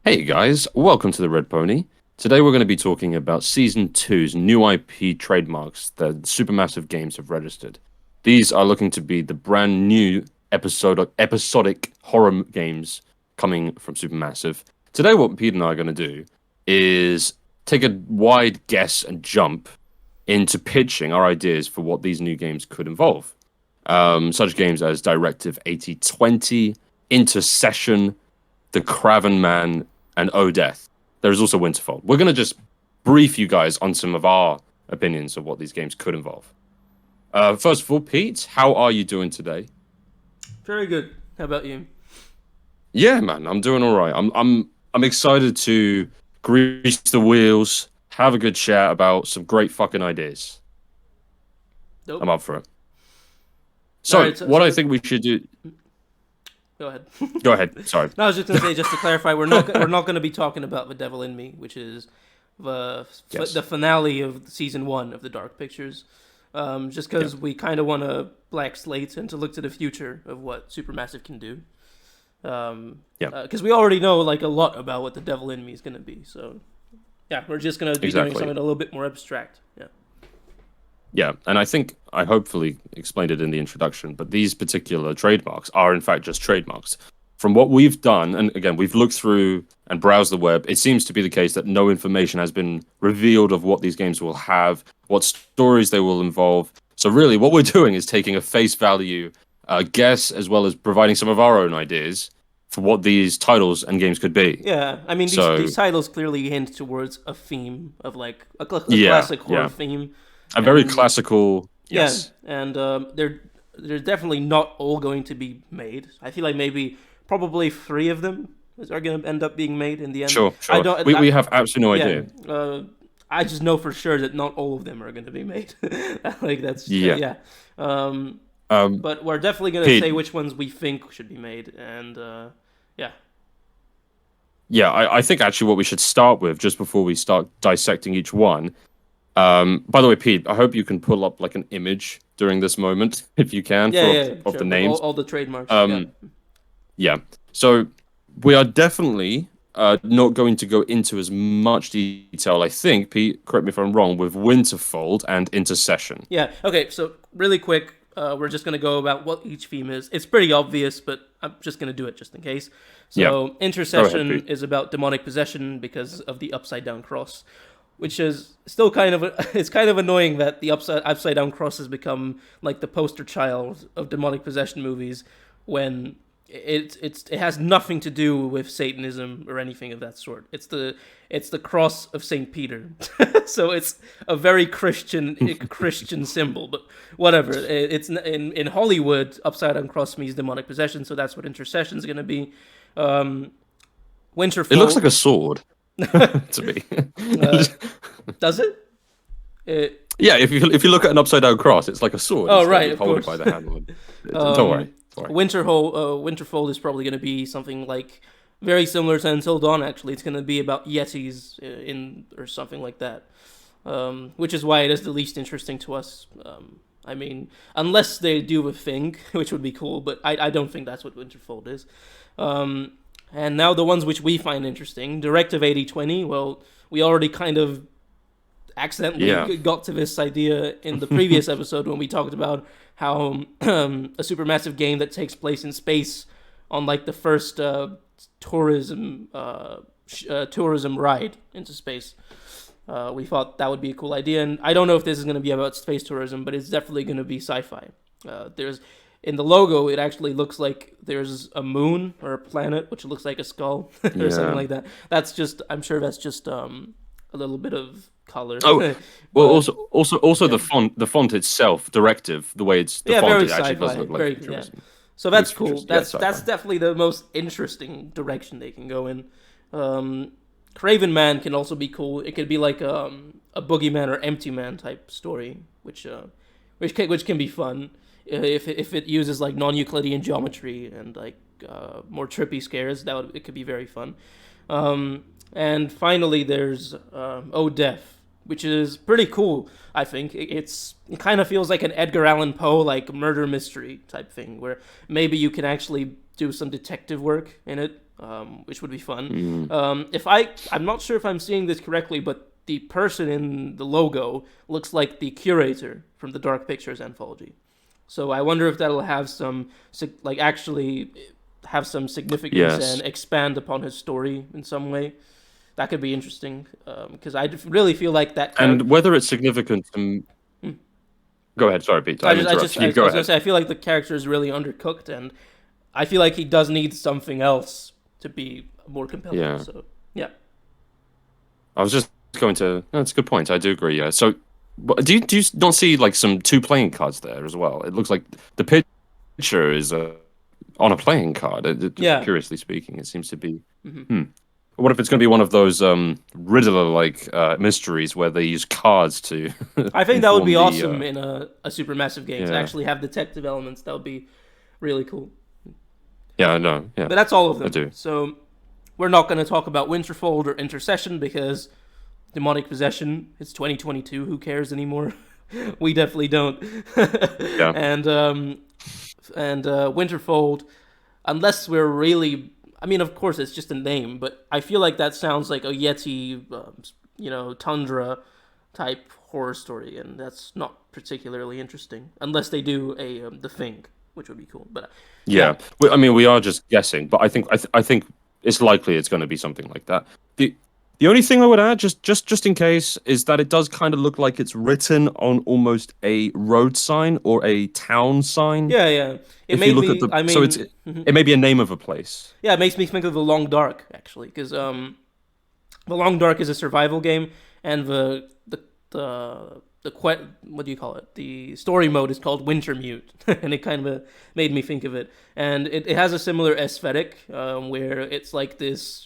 Hey guys, welcome to the Red Pony. Today we're going to be talking about Season Two's new IP trademarks that supermassive games have registered. These are looking to be the brand new episodic horror games coming from Supermassive. Today what Pete and I are going to do is take a wide guess and jump into pitching our ideas for what these new games could involve. Such games as Directive 8020, Intercession, the Craven Man, and Oh Death. There is also Winterfold. We're going to just brief you guys on some of our opinions of what these games could involve. First of all, Pete, how are you doing today? Very good. How about you? Yeah, man, I'm doing all right. I'm excited to grease the wheels, have a good chat about some great fucking ideas. Nope. I'm up for it. So, Alright, I think we should do. Go ahead. Go ahead. Sorry. No, I was just gonna say, just to clarify, we're not going to be talking about The Devil in Me, which is the finale of season 1 of the Dark Pictures. Just because we kind of want a black slate and to look to the future of what Supermassive can do. Because we already know like a lot about what The Devil in Me is going to be. So yeah, we're just going to be doing something a little bit more abstract. Yeah. Yeah, and I hopefully explained it in the introduction, but these particular trademarks are in fact just trademarks. From what we've done, and again, we've looked through and browsed the web, it seems to be the case that no information has been revealed of what these games will have, what stories they will involve. So really, what we're doing is taking a face value guess, as well as providing some of our own ideas for what these titles and games could be. Yeah, I mean, these titles clearly hint towards a theme of like a classic horror theme. A very classical, yes. Yeah, and they're definitely not all going to be made. I feel like probably 3 of them are going to end up being made in the end. Sure. We have absolutely no idea. I just know for sure that not all of them are going to be made. Like that's but we're definitely going to say which ones we think should be made, and I think actually what we should start with, just before we start dissecting each one. By the way, Pete, I hope you can pull up like an image during this moment, if you can, of the names. All the trademarks. So we are definitely not going to go into as much detail, I think, Pete, correct me if I'm wrong, with Winterfold and Intercession. Yeah, okay, so really quick, we're just going to go about what each theme is. It's pretty obvious, but I'm just going to do it just in case. So Intercession is about demonic possession because of the upside down cross, which is still it's kind of annoying that the upside down cross has become like the poster child of demonic possession movies when it has nothing to do with Satanism or anything of that sort. It's the cross of Saint Peter, so it's a very Christian symbol. But whatever, it's in Hollywood, upside down cross means demonic possession, so that's what Intercession is going to be. Winterfold. It looks like a sword. To me. Does it? Yeah, if you look at an upside down cross, it's like a sword. Oh, it's right, of course. By the handle. Don't worry. Winterfold is probably going to be something like very similar to Until Dawn. Actually, it's going to be about yetis or something like that, which is why it is the least interesting to us. I mean, unless they do a thing, which would be cool, but I don't think that's what Winterfold is. And now the ones which we find interesting. Directive 8020, well, we already kind of accidentally got to this idea in the previous episode when we talked about how a supermassive game that takes place in space on like the first tourism ride into space. We thought that would be a cool idea, and I don't know if this is going to be about space tourism, but it's definitely going to be sci-fi. In the logo, it actually looks like there's a moon or a planet, which looks like a skull or something like that. I'm sure that's just a little bit of color. Oh, well, also the font itself, Directive, the way it's the font, it actually does look like futurism. Yeah. So that's cool. That's definitely the most interesting direction they can go in. Craven Man can also be cool. It could be like a Boogeyman or Empty Man type story, which can be fun. If it uses like non-Euclidean geometry and like more trippy scares, it could be very fun. And finally, there's Oh Death, which is pretty cool. I think it kind of feels like an Edgar Allan Poe like murder mystery type thing, where maybe you can actually do some detective work in it. which would be fun. I'm not sure if I'm seeing this correctly, but the person in the logo looks like the curator from the Dark Pictures anthology. So I wonder if that'll have some, actually have some significance and expand upon his story in some way. That could be interesting, because I really feel like that. And whether it's significant. Go ahead. Sorry, Pete. I was going to say, I feel like the character is really undercooked, and I feel like he does need something else to be more compelling. Yeah. So, yeah. I was just going to. That's a good point. I do agree. Yeah. So, do you not see like some 2 playing cards there as well? It looks like the picture is on a playing card. Curiously speaking, it seems to be. What if it's going to be one of those Riddler-like mysteries where they use cards to? I think that would be awesome in a supermassive game to actually have detective elements. That would be really cool. Yeah, I know. Yeah, but that's all of them. I do. So we're not going to talk about Winterfold or Intercession because demonic possession. It's 2022. Who cares anymore? We definitely don't. Yeah. And Winterfold, unless we're really. I mean, of course, it's just a name, but I feel like that sounds like a Yeti, tundra type horror story, and that's not particularly interesting unless they do The Thing, which would be cool. But yeah. I mean, we are just guessing, but I think it's likely it's going to be something like that. The only thing I would add, just in case, is that it does kind of look like it's written on almost a road sign or a town sign. Yeah. It may be a name of a place. Yeah, it makes me think of The Long Dark, actually, because The Long Dark is a survival game, and the what do you call it? The story mode is called Wintermute, and it kind of made me think of it. And it has a similar aesthetic, where it's like this.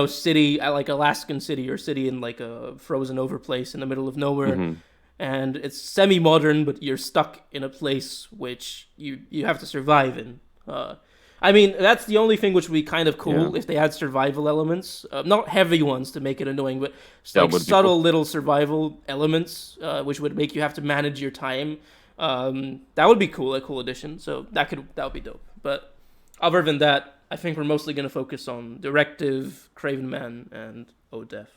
City, like Alaskan city or city in like a frozen over place in the middle of nowhere. And it's semi-modern, but you're stuck in a place which you have to survive in. I mean, that's the only thing which would be kind of cool if they had survival elements. Not heavy ones to make it annoying, but subtle little survival elements, which would make you have to manage your time. That would be cool, a cool addition. So that would be dope. But other than that, I think we're mostly going to focus on Directive, Craven Man, and ODEF.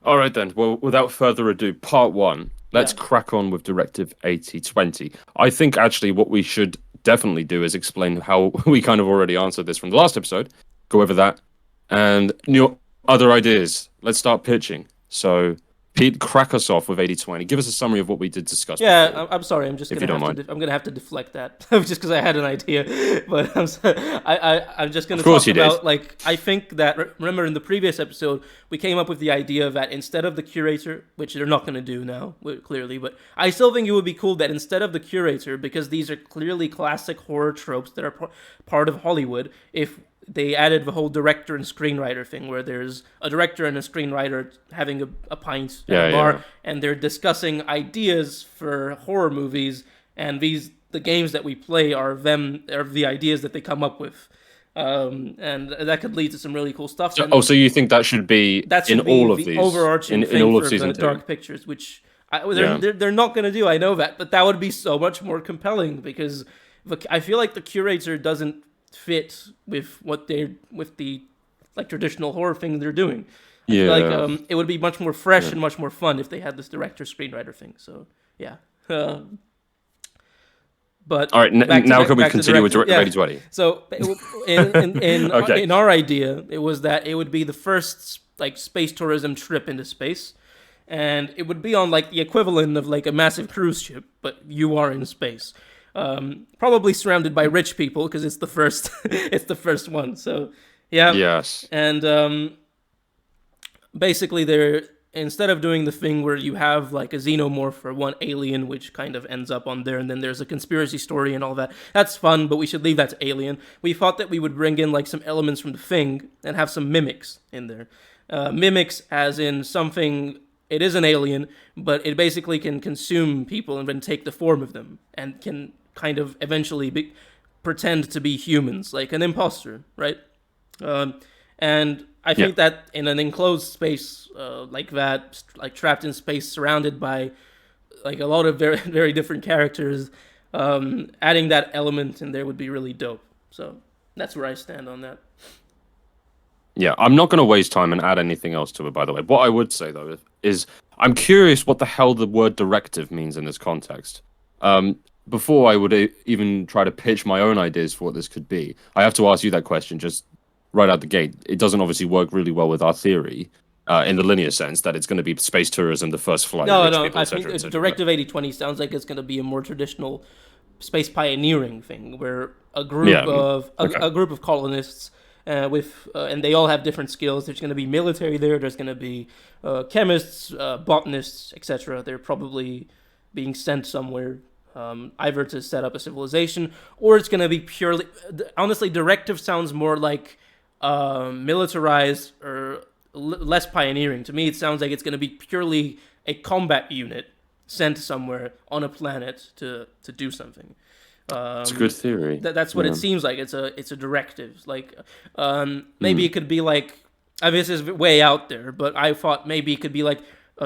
All right, then. Well, without further ado, part 1. Let's crack on with Directive 8020. I think, actually, what we should definitely do is explain how we kind of already answered this from the last episode. Go over that. And new other ideas. Let's start pitching. So, Pete, crack us off with 8020. Give us a summary of what we did discuss. Yeah, I'm sorry. I'm just gonna have to deflect that just because I had an idea. But I'm just gonna talk about I think that remember in the previous episode we came up with the idea that instead of the curator, which they're not gonna do now clearly, but I still think it would be cool that instead of the curator, because these are clearly classic horror tropes that are part of Hollywood, if they added the whole director and screenwriter thing where there's a director and a screenwriter having a pint at a bar and they're discussing ideas for horror movies, and the games that we play are the ideas that they come up with, and that could lead to some really cool stuff. So you think that should be in all of these overarching thing in all of season 2? Dark Pictures, which they're not going to do, I know that, but that would be so much more compelling because I feel like the curator doesn't fit with the traditional horror thing they're doing. I feel like it would be much more fresh and much more fun if they had this director screenwriter thing. So but all right, now can we continue with 8020? So in our idea, it was that it would be the first space tourism trip into space, and it would be on the equivalent of a massive cruise ship, but you are in space. Probably surrounded by rich people because it's the first it's the first one. So yes, and basically they're, instead of doing the thing where you have a xenomorph or one alien which kind of ends up on there and then there's a conspiracy story and all that, that's fun, but we should leave that to Alien. We thought that we would bring in some elements from The Thing and have some mimics in there. Mimics as in something. It is an alien, but it basically can consume people and then take the form of them and can kind of eventually pretend to be humans, like an imposter, right? And I think that in an enclosed space like that, trapped in space, surrounded by a lot of very, very different characters, adding that element in there would be really dope. So That's where I stand on that. Yeah, I'm not going to waste time and add anything else to it, by the way. What I would say, though, is I'm curious what the hell the word directive means in this context. Before I would even try to pitch my own ideas for what this could be, I have to ask you that question just right out the gate. It doesn't obviously work really well with our theory in the linear sense that it's going to be space tourism, the first flight, rich people, I think Directive 8020 sounds like it's going to be a more traditional space pioneering thing, where a group of colonists and they all have different skills. There's going to be military there. There's going to be chemists, botanists, etc. They're probably being sent somewhere, either to set up a civilization, or it's going to be purely. Honestly, Directive sounds more like militarized or less pioneering. To me, it sounds like it's going to be purely a combat unit sent somewhere on a planet to do something. It's a good theory. That's what it seems like. It's a directive. Like, maybe it could be like. This is way out there, but I thought maybe it could be like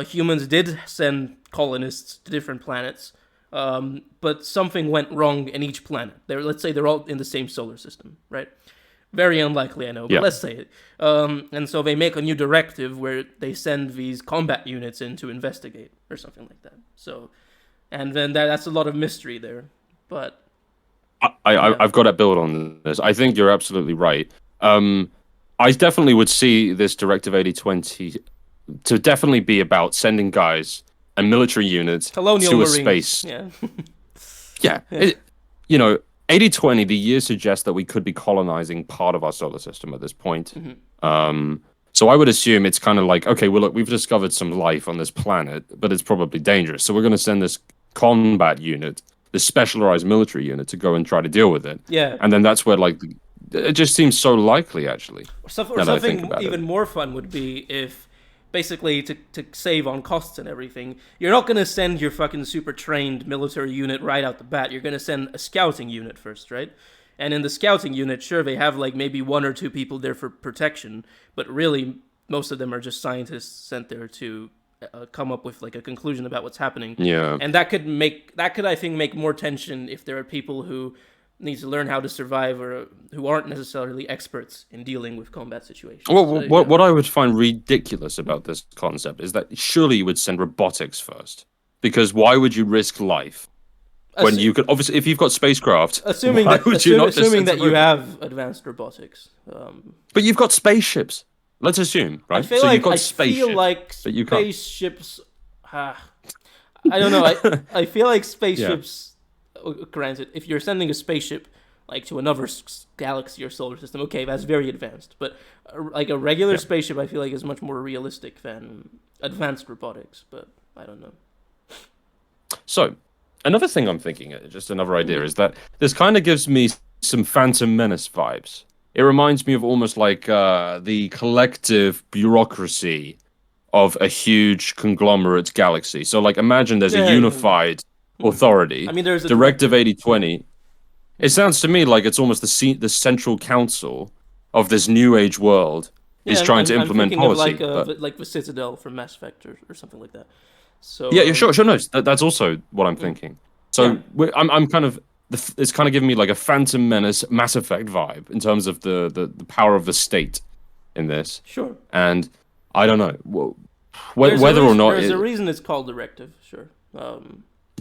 humans did send colonists to different planets, but something went wrong in each planet. Let's say they're all in the same solar system, right? Very unlikely, I know, but let's say it. And so they make a new directive where they send these combat units in to investigate or something like that. So, and then that's a lot of mystery there, but. I've got to build on this. I think you're absolutely right. I definitely would see this Directive 8020 to definitely be about sending guys and military units Colonial to Marines. a space. Yeah. Yeah. 8020, the year suggests that we could be colonizing part of our solar system at this point. So I would assume it's kind of like, okay, well, look, we've discovered some life on this planet, but it's probably dangerous. So we're going to send this combat unit, this specialized military unit, to go and try to deal with it. Yeah. And then that's where, like, it just seems so likely, actually. Or something even more fun would be if, basically, to save on costs and everything, you're not going to send your fucking super trained military unit right out the bat. You're going to send a scouting unit first, right? And in the scouting unit, sure, they have like maybe 1 or 2 people there for protection, but really most of them are just scientists sent there to come up with like a conclusion about what's happening. Yeah. And that could I think make more tension if there are people who need to learn how to survive or who aren't necessarily experts in dealing with combat situations. Well, what I would find ridiculous about this concept is that surely you would send robotics first, because why would you risk life when you could obviously, if you've got spacecraft, assuming that you have advanced robotics, but you've got spaceships. Let's assume, right? You've got spaceships. I don't know. I feel like spaceships. Granted, if you're sending a spaceship like to another galaxy or solar system, okay, that's very advanced. But like a regular spaceship, I feel like is much more realistic than advanced robotics. But I don't know. So, another thing I'm thinking, just another idea, is that this kind of gives me some Phantom Menace vibes. It reminds me of almost like the collective bureaucracy of a huge conglomerate galaxy. So, like, imagine there's a unified authority. I mean, there's a Directive 8020. It sounds to me like it's almost the central council of this new age world is trying to implement policy. Like the Citadel from Mass Effect or something like that. So yeah, sure. No, that's also what I'm thinking. So I'm kind of. It's kind of giving me like a Phantom Menace, Mass Effect vibe in terms of the power of the state in this. Sure. And I don't know whether or not there's a reason it's called Directive. Sure.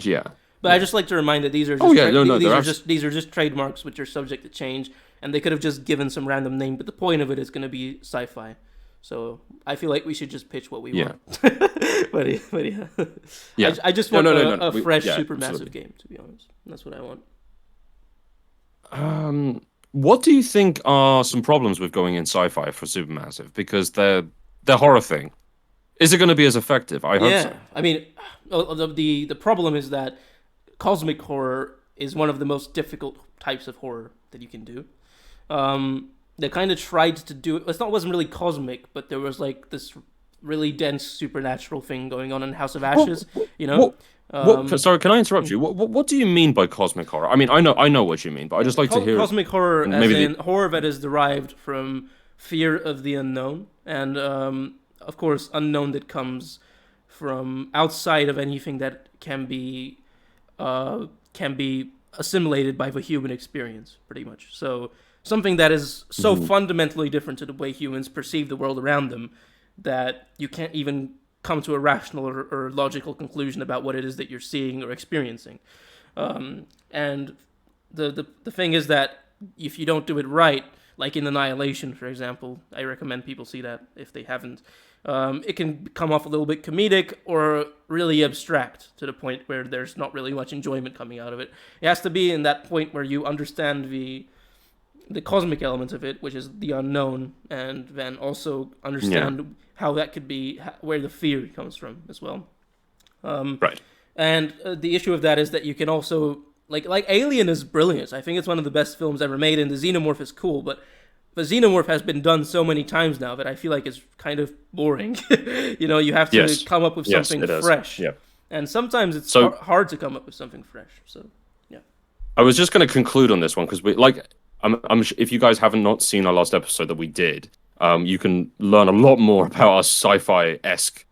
Yeah. But I just like to remind that these are just these are just trademarks which are subject to change, and they could have just given some random name, but the point of it is going to be sci-fi. So I feel like we should just pitch what we want. but yeah. I just want a fresh supermassive game, to be honest. That's what I want. What do you think are some problems with going in sci-fi for Supermassive? Because they're horror thing. Is it going to be as effective? I hope so. I mean, the problem is that cosmic horror is one of the most difficult types of horror that you can do. They kind of tried to do it. It wasn't really cosmic, but there was like this really dense supernatural thing going on in House of Ashes. Sorry, can I interrupt you? What do you mean by cosmic horror? I mean, I know what you mean, but I just like to hear cosmic horror horror that is derived from fear of the unknown, and of course, unknown that comes from outside of anything that can be assimilated by the human experience, pretty much. So something that is so fundamentally different to the way humans perceive the world around them that you can't even come to a rational or logical conclusion about what it is that you're seeing or experiencing. And the thing is that if you don't do it right, like in Annihilation, for example, I recommend people see that if they haven't. It can come off a little bit comedic or really abstract to the point where there's not really much enjoyment coming out of it. It has to be in that point where you understand the cosmic element of it, which is the unknown, and then also understand how that could be, where the fear comes from as well. Right. And the issue of that is that you can also, like Alien is brilliant. I think it's one of the best films ever made, and the Xenomorph is cool, but the Xenomorph has been done so many times now that I feel like it's kind of boring. You have to come up with something fresh. Yeah. And sometimes it's hard to come up with something fresh. So, yeah. I was just going to conclude on this one because if you guys haven't not seen our last episode that we did, you can learn a lot more about our sci-fi-esque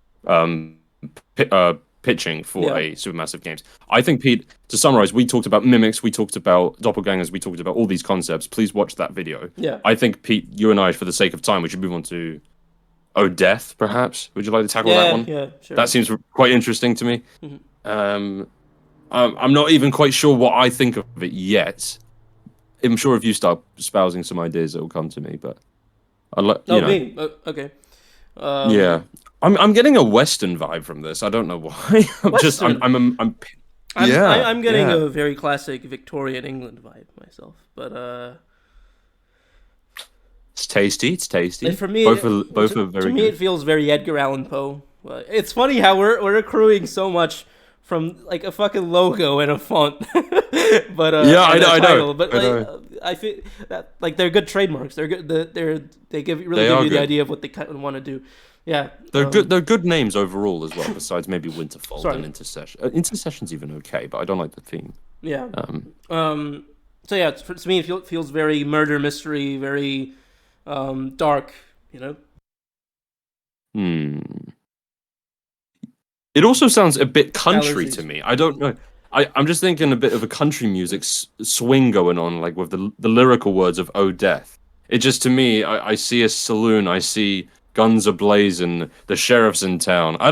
pitching for a Supermassive Games. I think, Pete, to summarize, we talked about mimics, we talked about doppelgangers, we talked about all these concepts. Please watch that video. Yeah. I think, Pete, you and I, for the sake of time, we should move on to Death, perhaps. Would you like to tackle that one? Yeah, sure. That seems quite interesting to me. Mm-hmm. I'm not even quite sure what I think of it yet. I'm sure if you start espousing some ideas, it will come to me. But me? Okay. Yeah, I'm getting a Western vibe from this. I don't know why. I'm getting a very classic Victorian England vibe myself. But it's tasty. It's tasty. And for me, both are very. To me, it feels very Edgar Allan Poe. It's funny how we're accruing so much from like a fucking logo and a font. But I know. But I feel that like they're good trademarks. They're good. They give you the idea of what they kind of want to do. Yeah, they're good. They're good names overall as well. Besides maybe Winterfold and Intercession. Intercession's even okay, but I don't like the theme. Yeah. So yeah, to me it feels very murder mystery, very dark. It also sounds a bit country to me. I don't know. I'm just thinking a bit of a country music swing going on, like with the lyrical words of "Oh Death." It just, to me, I see a saloon. I see guns ablazing. The sheriff's in town. I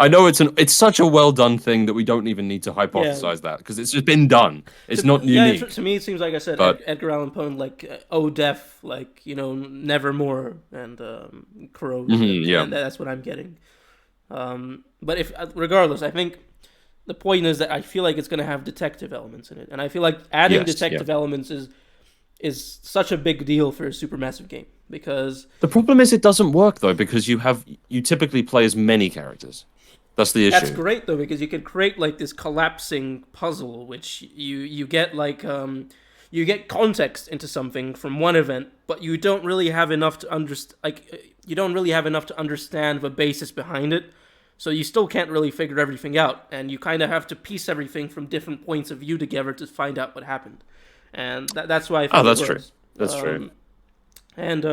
know it's such a well done thing that we don't even need to hypothesize that because it's just been done. It's not unique. Yeah, to me, it seems like I said, Edgar Allan Poe, like "Oh Death," like Nevermore and Crows. And that's what I'm getting. But regardless, I think the point is that I feel like it's going to have detective elements in it, and I feel like adding detective elements is such a big deal for a Supermassive game because the problem is it doesn't work though because you typically play as many characters. That's the issue. That's great though because you can create like this collapsing puzzle, which you get like you get context into something from one event, but you don't really have enough to understand the basis behind it. So you still can't really figure everything out, and you kind of have to piece everything from different points of view together to find out what happened. And that's why I think that's true. That's true. And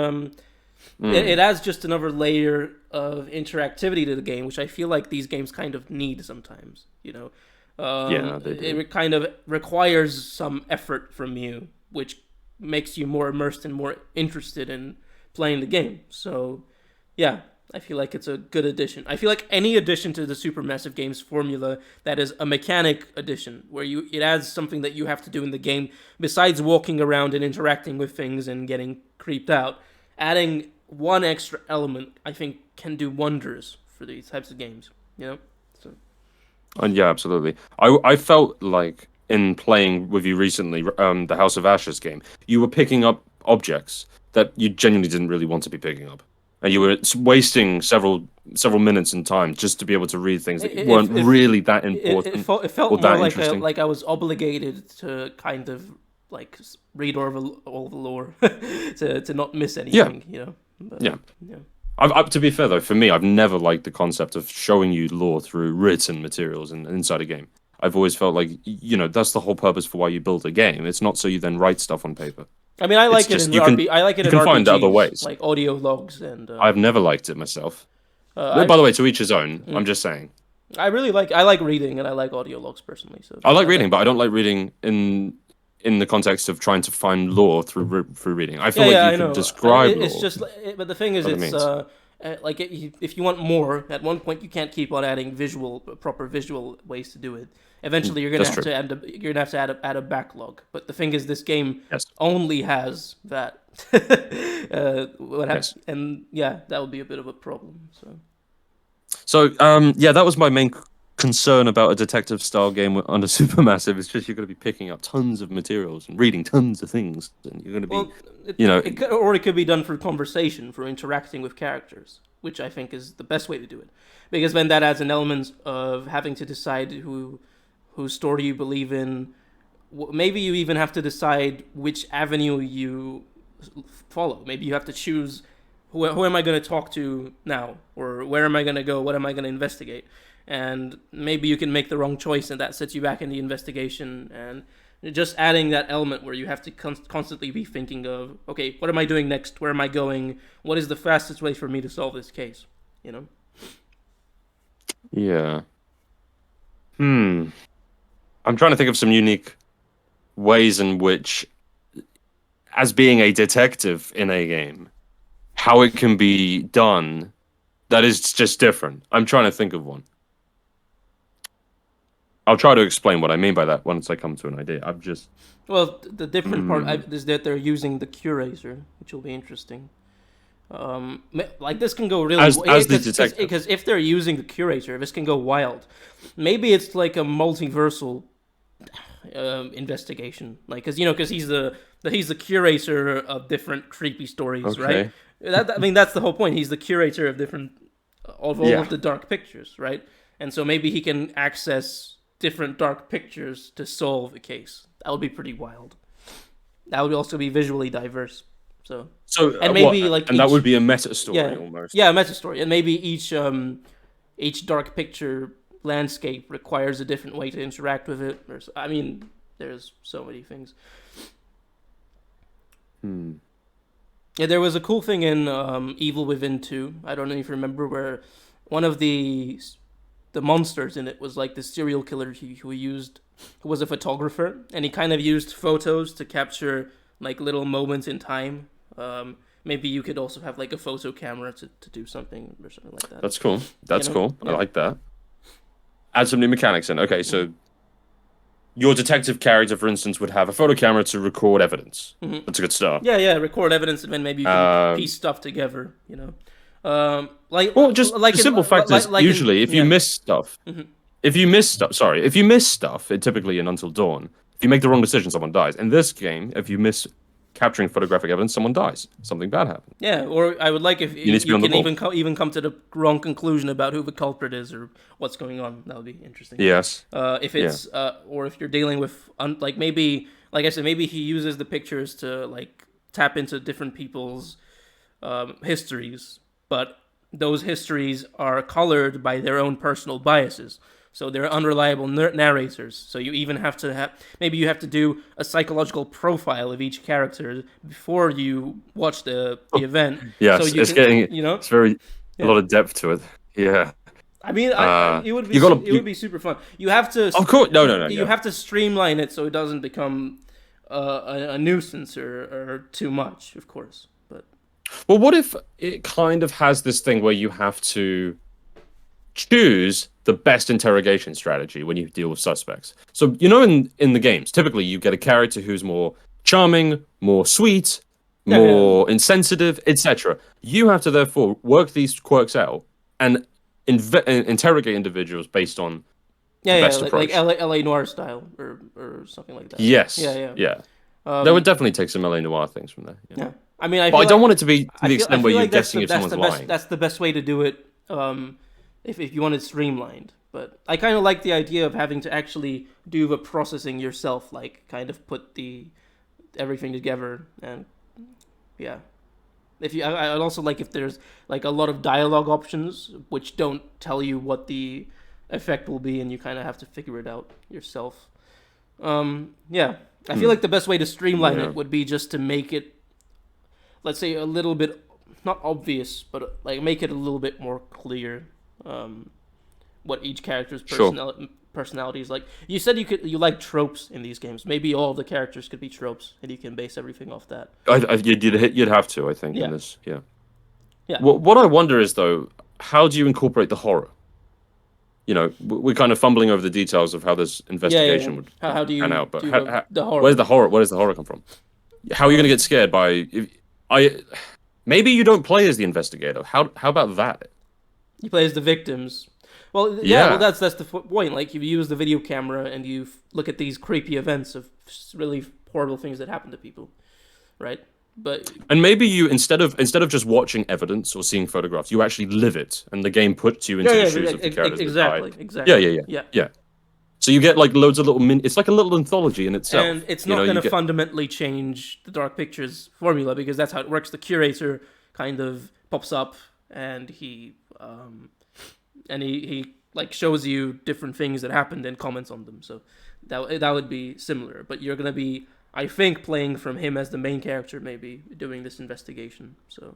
it adds just another layer of interactivity to the game, which I feel like these games kind of need sometimes. They do. It kind of requires some effort from you, which makes you more immersed and more interested in playing the game. So, yeah, I feel like it's a good addition. I feel like any addition to the Supermassive Games formula that is a mechanic addition, where it adds something that you have to do in the game besides walking around and interacting with things and getting creeped out. Adding one extra element, I think, can do wonders for these types of games. So. Yeah, absolutely. I felt like in playing with you recently, the House of Ashes game, you were picking up objects that you genuinely didn't really want to be picking up. And you were wasting several minutes in time just to be able to read things that weren't really that important. It felt more like I was obligated to kind of like read all the lore to not miss anything. To be fair though, for me, I've never liked the concept of showing you lore through written materials inside a game. I've always felt like that's the whole purpose for why you build a game. It's not so you then write stuff on paper. I mean, I like it in RPGs, find other ways, like audio logs and. I've never liked it myself. By the way, to each his own. I'm just saying. I like reading and I like audio logs personally. So I like reading, but I don't like reading in in the context of trying to find lore through reading. I feel I you know. can describe It's lore. just, but the thing is, it's if you want more, at one point you can't keep on adding proper visual ways to do it. Eventually, you're gonna have to add a backlog. But the thing is, this game only has that. And that would be a bit of a problem. So that was my main concern about a detective style game under Supermassive. It's just you're going to be picking up tons of materials and reading tons of things, and you're going to be, it could be done through conversation, through interacting with characters, which I think is the best way to do it, because then that adds an element of having to decide whose story you believe in. Maybe you even have to decide which avenue you follow. Maybe you have to choose who am I going to talk to now, or where am I going to go, what am I going to investigate. And maybe you can make the wrong choice, and that sets you back in the investigation. And just adding that element where you have to constantly be thinking of, okay, what am I doing next? Where am I going? What is the fastest way for me to solve this case? Yeah. I'm trying to think of some unique ways in which, as being a detective in a game, how it can be done that is just different. I'm trying to think of one. I'll try to explain what I mean by that once I come to an idea. The different part is that they're using the curator, which will be interesting. This can go really as the detective, because if they're using the curator, this can go wild. Maybe it's like a multiversal investigation, because he's the curator of different creepy stories, right? That's the whole point. He's the curator of all of the dark pictures, right? And so maybe he can access different dark pictures to solve a case. That would be pretty wild. That would also be visually diverse. And maybe that would be a meta story almost. Yeah, a meta story, and maybe each dark picture landscape requires a different way to interact with it. There's so many things. Yeah, there was a cool thing in Evil Within 2. I don't know if you remember, where one of the monsters in it was like the serial killer who was a photographer, and he kind of used photos to capture like little moments in time. Maybe you could also have like a photo camera to do something or something like that. That's cool. Cool. Yeah. I like that. Add some new mechanics in. Okay, so your detective character, for instance, would have a photo camera to record evidence. Mm-hmm. That's a good start. Yeah, record evidence, and then maybe you can piece stuff together. The simple fact is usually if you miss stuff, if you miss stuff, typically in Until Dawn, if you make the wrong decision, someone dies. In this game, if you miss capturing photographic evidence, someone dies. Something bad happens. Yeah, or I would like if you can even come to the wrong conclusion about who the culprit is or what's going on. That would be interesting. Yes. If it's or if you're dealing with maybe, like I said, maybe he uses the pictures to like tap into different people's histories, but those histories are colored by their own personal biases. So they're unreliable narrators. So you even have to maybe you have to do a psychological profile of each character before you watch the event. Yes, so it's very a lot of depth to it. Yeah. It would be super fun. You have to. Of course, no. You have to streamline it so it doesn't become a nuisance or too much, of course. But well, what if it kind of has this thing where you have to choose the best interrogation strategy when you deal with suspects? So, in the games, typically you get a character who's more charming, more sweet, more insensitive, etc. You have to therefore work these quirks out and interrogate individuals based on the best approach. Like LA Noire style or something like that. Yes. Yeah. There would definitely take some LA Noire things from there. Yeah. I don't want it to be to the extent where you're guessing if someone's lying. That's the best way to do it. If you want it streamlined. But I kind of like the idea of having to actually do the processing yourself, like kind of put everything together, and yeah. I'd also like if there's like a lot of dialogue options which don't tell you what the effect will be, and you kind of have to figure it out yourself. I feel like the best way to streamline it would be just to make it, let's say, a little bit not obvious, but like make it a little bit more clear. what each character's Sure. personality is like. You said you like tropes in these games. Maybe all of the characters could be tropes, and you can base everything off that. You'd have to, I think, Yeah. in this. Yeah. Yeah. What I wonder is though, how do you incorporate the horror? You know, we're kind of fumbling over the details of how this investigation would how do you pan out. But do the horror? where's the horror? Where does the horror come from? How are you going to get scared by? Maybe you don't play as the investigator. How about that? You play as the victims. Well, Yeah. well, that's the point. Like, you use the video camera and you look at these creepy events of really horrible things that happen to people, right? And maybe you instead of just watching evidence or seeing photographs, you actually live it, and the game puts you into the shoes of the characters. Exactly. Yeah. So you get like loads of little it's like a little anthology in itself. And it's not going to fundamentally change the Dark Pictures formula, because that's how it works. The curator kind of pops up and he like shows you different things that happened and comments on them. So that would be similar, but you're going to be, I think, playing from him as the main character, maybe doing this investigation. So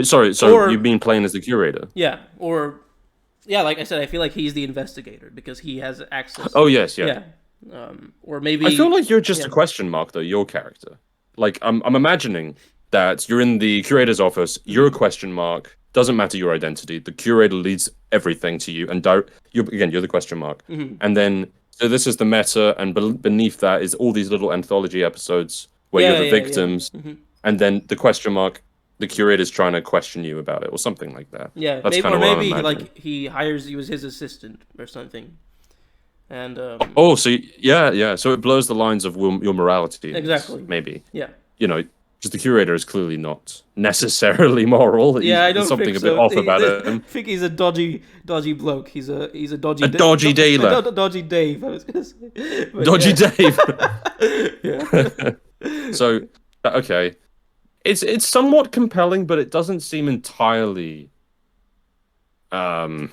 sorry, so you mean playing as the curator? Yeah, like I said, I feel like he's the investigator because he has access. Oh yes, yeah. Yeah. Or maybe I feel like you're just a question mark, though. Your character, like I'm imagining that you're in the curator's office. You're a question mark. Doesn't matter your identity. The curator leads everything to you, and you're the question mark. Mm-hmm. And then so this is the meta, and beneath that is all these little anthology episodes where you're the victims, Mm-hmm. and then the question mark. The curator's trying to question you about it, or something like that. Yeah, that's maybe like he hires you as his assistant or something. And so yeah, so it blurs the lines of your morality. Exactly. Maybe. Yeah. You know, because the curator is clearly not necessarily moral. I don't something think a bit off about it. I think he's a dodgy bloke. He's a dodgy dodgy dealer. Dodgy Dave. I was gonna say. Dodgy Dave. Yeah. So okay. It's somewhat compelling, but it doesn't seem entirely. The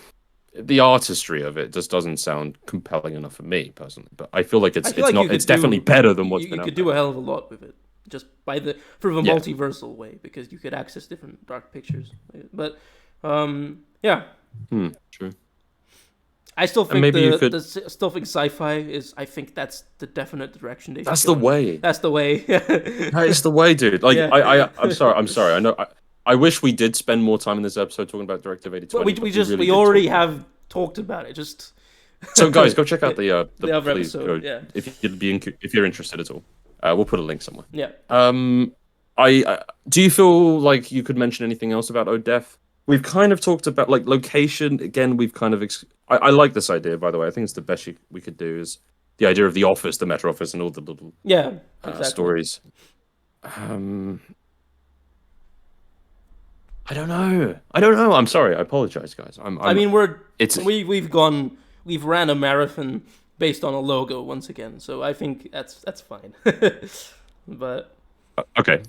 artistry of it just doesn't sound compelling enough for me personally. But I feel like it's definitely better than what's been out there. You could do a hell of a lot with it, just through a multiversal way, because you could access different Dark Pictures. But yeah. True. I still think the still think sci-fi is. I think that's the definite direction they should That's the way. That's the way. That is the way, dude. Like I'm sorry. I know. I wish we did spend more time in this episode talking about Directive 8020. We already have talked about it. Just so guys, go check out the other episode. Yeah. If you're interested at all, we'll put a link somewhere. Yeah. I do you feel like you could mention anything else about ODEF? We've kind of talked about like location again. We've kind of I like this idea, by the way. I think it's the best we could do is the idea of the office, the Metro office, and all the little stories. I don't know. I'm sorry. I apologize, guys. We've ran a marathon based on a logo once again, so I think that's fine. But okay.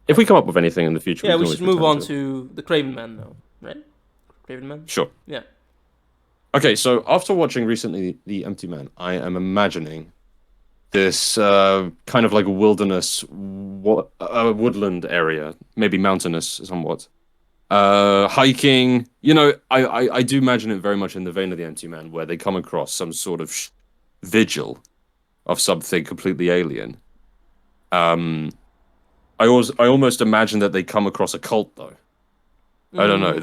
If we come up with anything in the future, we should move on to the Craven Man, though, right? Craven Man? Sure. Yeah. Okay, so after watching recently The Empty Man, I am imagining this kind of like a wilderness, woodland area, maybe mountainous somewhat. Hiking, I do imagine it very much in the vein of The Empty Man, where they come across some sort of vigil of something completely alien. I almost imagine that they come across a cult, though. I don't know.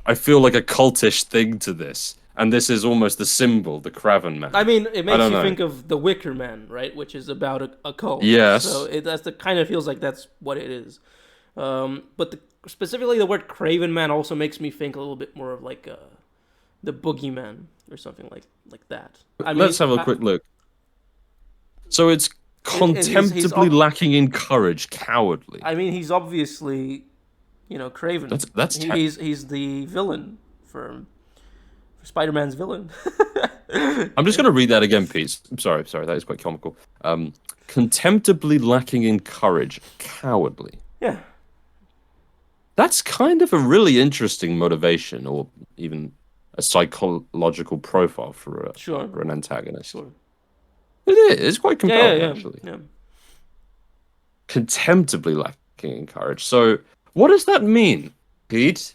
I feel like a cultish thing to this, and this is almost the symbol, the Craven Man. I mean, it makes you think of the Wicker Man, right? Which is about a cult. Yes. So it kind of feels like that's what it is. But specifically the word Craven Man also makes me think a little bit more of like the Boogeyman or something like that. Let's have a quick look. So it's contemptibly lacking in courage, cowardly. I mean, he's obviously, Craven. He's the villain for Spider-Man's villain. I'm just going to read that again, Pete. I'm sorry, that is quite comical. Contemptibly lacking in courage, cowardly. Yeah. That's kind of a really interesting motivation, or even a psychological profile for an antagonist. Sure. It is quite compelling, actually. Yeah. Contemptibly lacking in courage. So, what does that mean, Pete?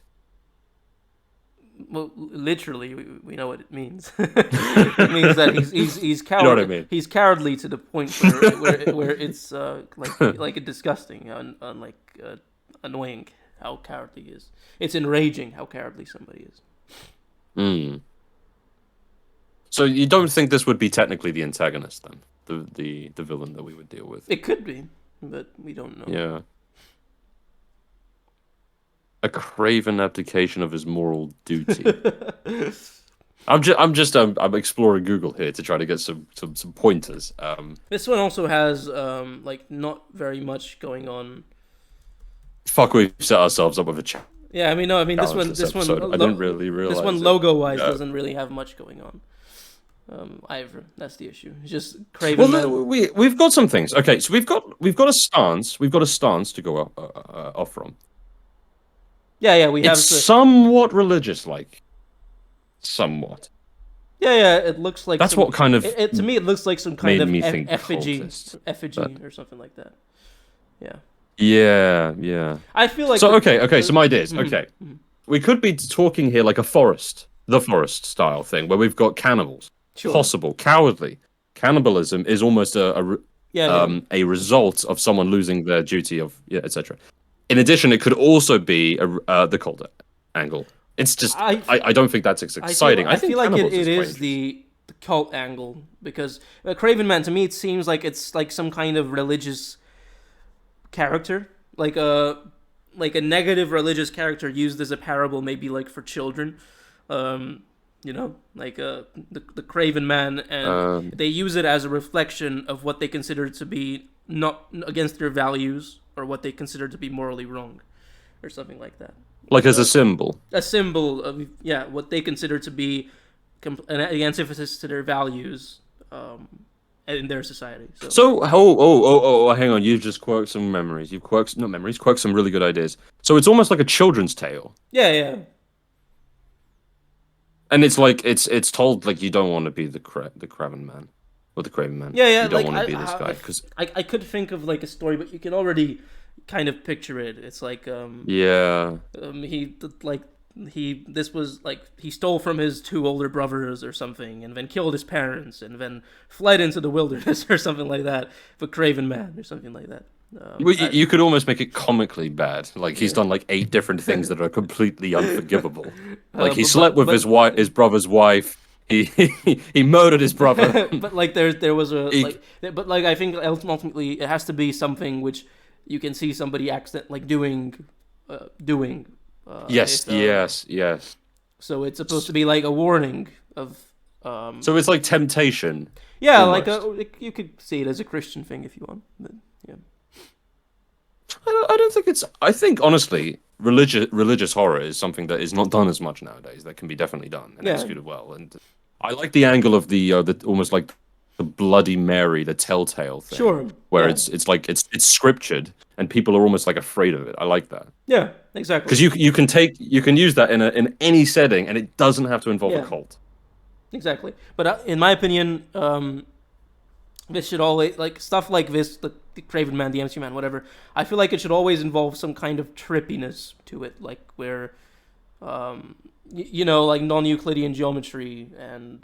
Well, literally, we know what it means. It means that he's cowardly. You know what I mean? He's cowardly to the point where it's like disgusting and annoying how cowardly he is. It's enraging how cowardly somebody is. So you don't think this would be technically the antagonist then, the villain that we would deal with? It could be, but we don't know. Yeah. A craven abdication of his moral duty. I'm exploring Google here to try to get some pointers. This one also has not very much going on. Fuck, we've set ourselves up with a chat. Yeah, this one. I didn't really realize. This one, logo-wise, doesn't really have much going on. Either that's the issue. It's just Craven Man. We've got some things. Okay, so we've got a stance. We've got a stance to go off from. Yeah, we have. It's somewhat religious, like. Somewhat. Yeah, it looks like. That's what kind of. To me, it looks like some kind of effigy or something like that. Yeah. Yeah. I feel like. So okay. Some ideas. Mm-hmm. Okay, we could be talking here like the forest style thing, where we've got cannibals. Sure. Possible cowardly cannibalism is almost a result of someone losing their duty of etc. In addition, it could also be the cult angle. It's just I don't think that's exciting. I feel like it is the cult angle because Craven Man, to me, it seems like it's like some kind of religious character, like a negative religious character used as a parable, maybe like for children. The Craven Man, and they use it as a reflection of what they consider to be not against their values or what they consider to be morally wrong, or something like that. Like as a symbol. A symbol of what they consider to be an antithesis to their values in their society. So hang on, you've just quirked some memories. You've quirked some really good ideas. So it's almost like a children's tale. Yeah. And it's like it's told like you don't want to be the Craven Man or the Craven Man. Yeah. You don't want to be this guy because I could think of like a story, but you can already kind of picture it. It's like he stole from his two older brothers or something, and then killed his parents, and then fled into the wilderness or something like that. But Craven Man or something like that. You could almost make it comically bad. Like he's done like 8 different things that are completely unforgivable. Like he slept with his brother's wife. He murdered his brother. But like there was I think ultimately it has to be something which you can see somebody doing. Yes. So it's supposed to be like a warning of. So it's like temptation. Yeah, almost. You could see it as a Christian thing if you want. But, yeah. I don't think it's. I think honestly, religious horror is something that is not done as much nowadays. That can be definitely done and executed well. And I like the angle of the almost like the Bloody Mary, the Telltale thing. Sure. Where it's like it's scriptured and people are almost like afraid of it. I like that. Yeah, exactly. Because you can use that in any setting and it doesn't have to involve a cult. Exactly. But in my opinion, this should always stuff like this, the Craven Man, the MC Man, whatever. I feel like it should always involve some kind of trippiness to it, like where. Like non-Euclidean geometry and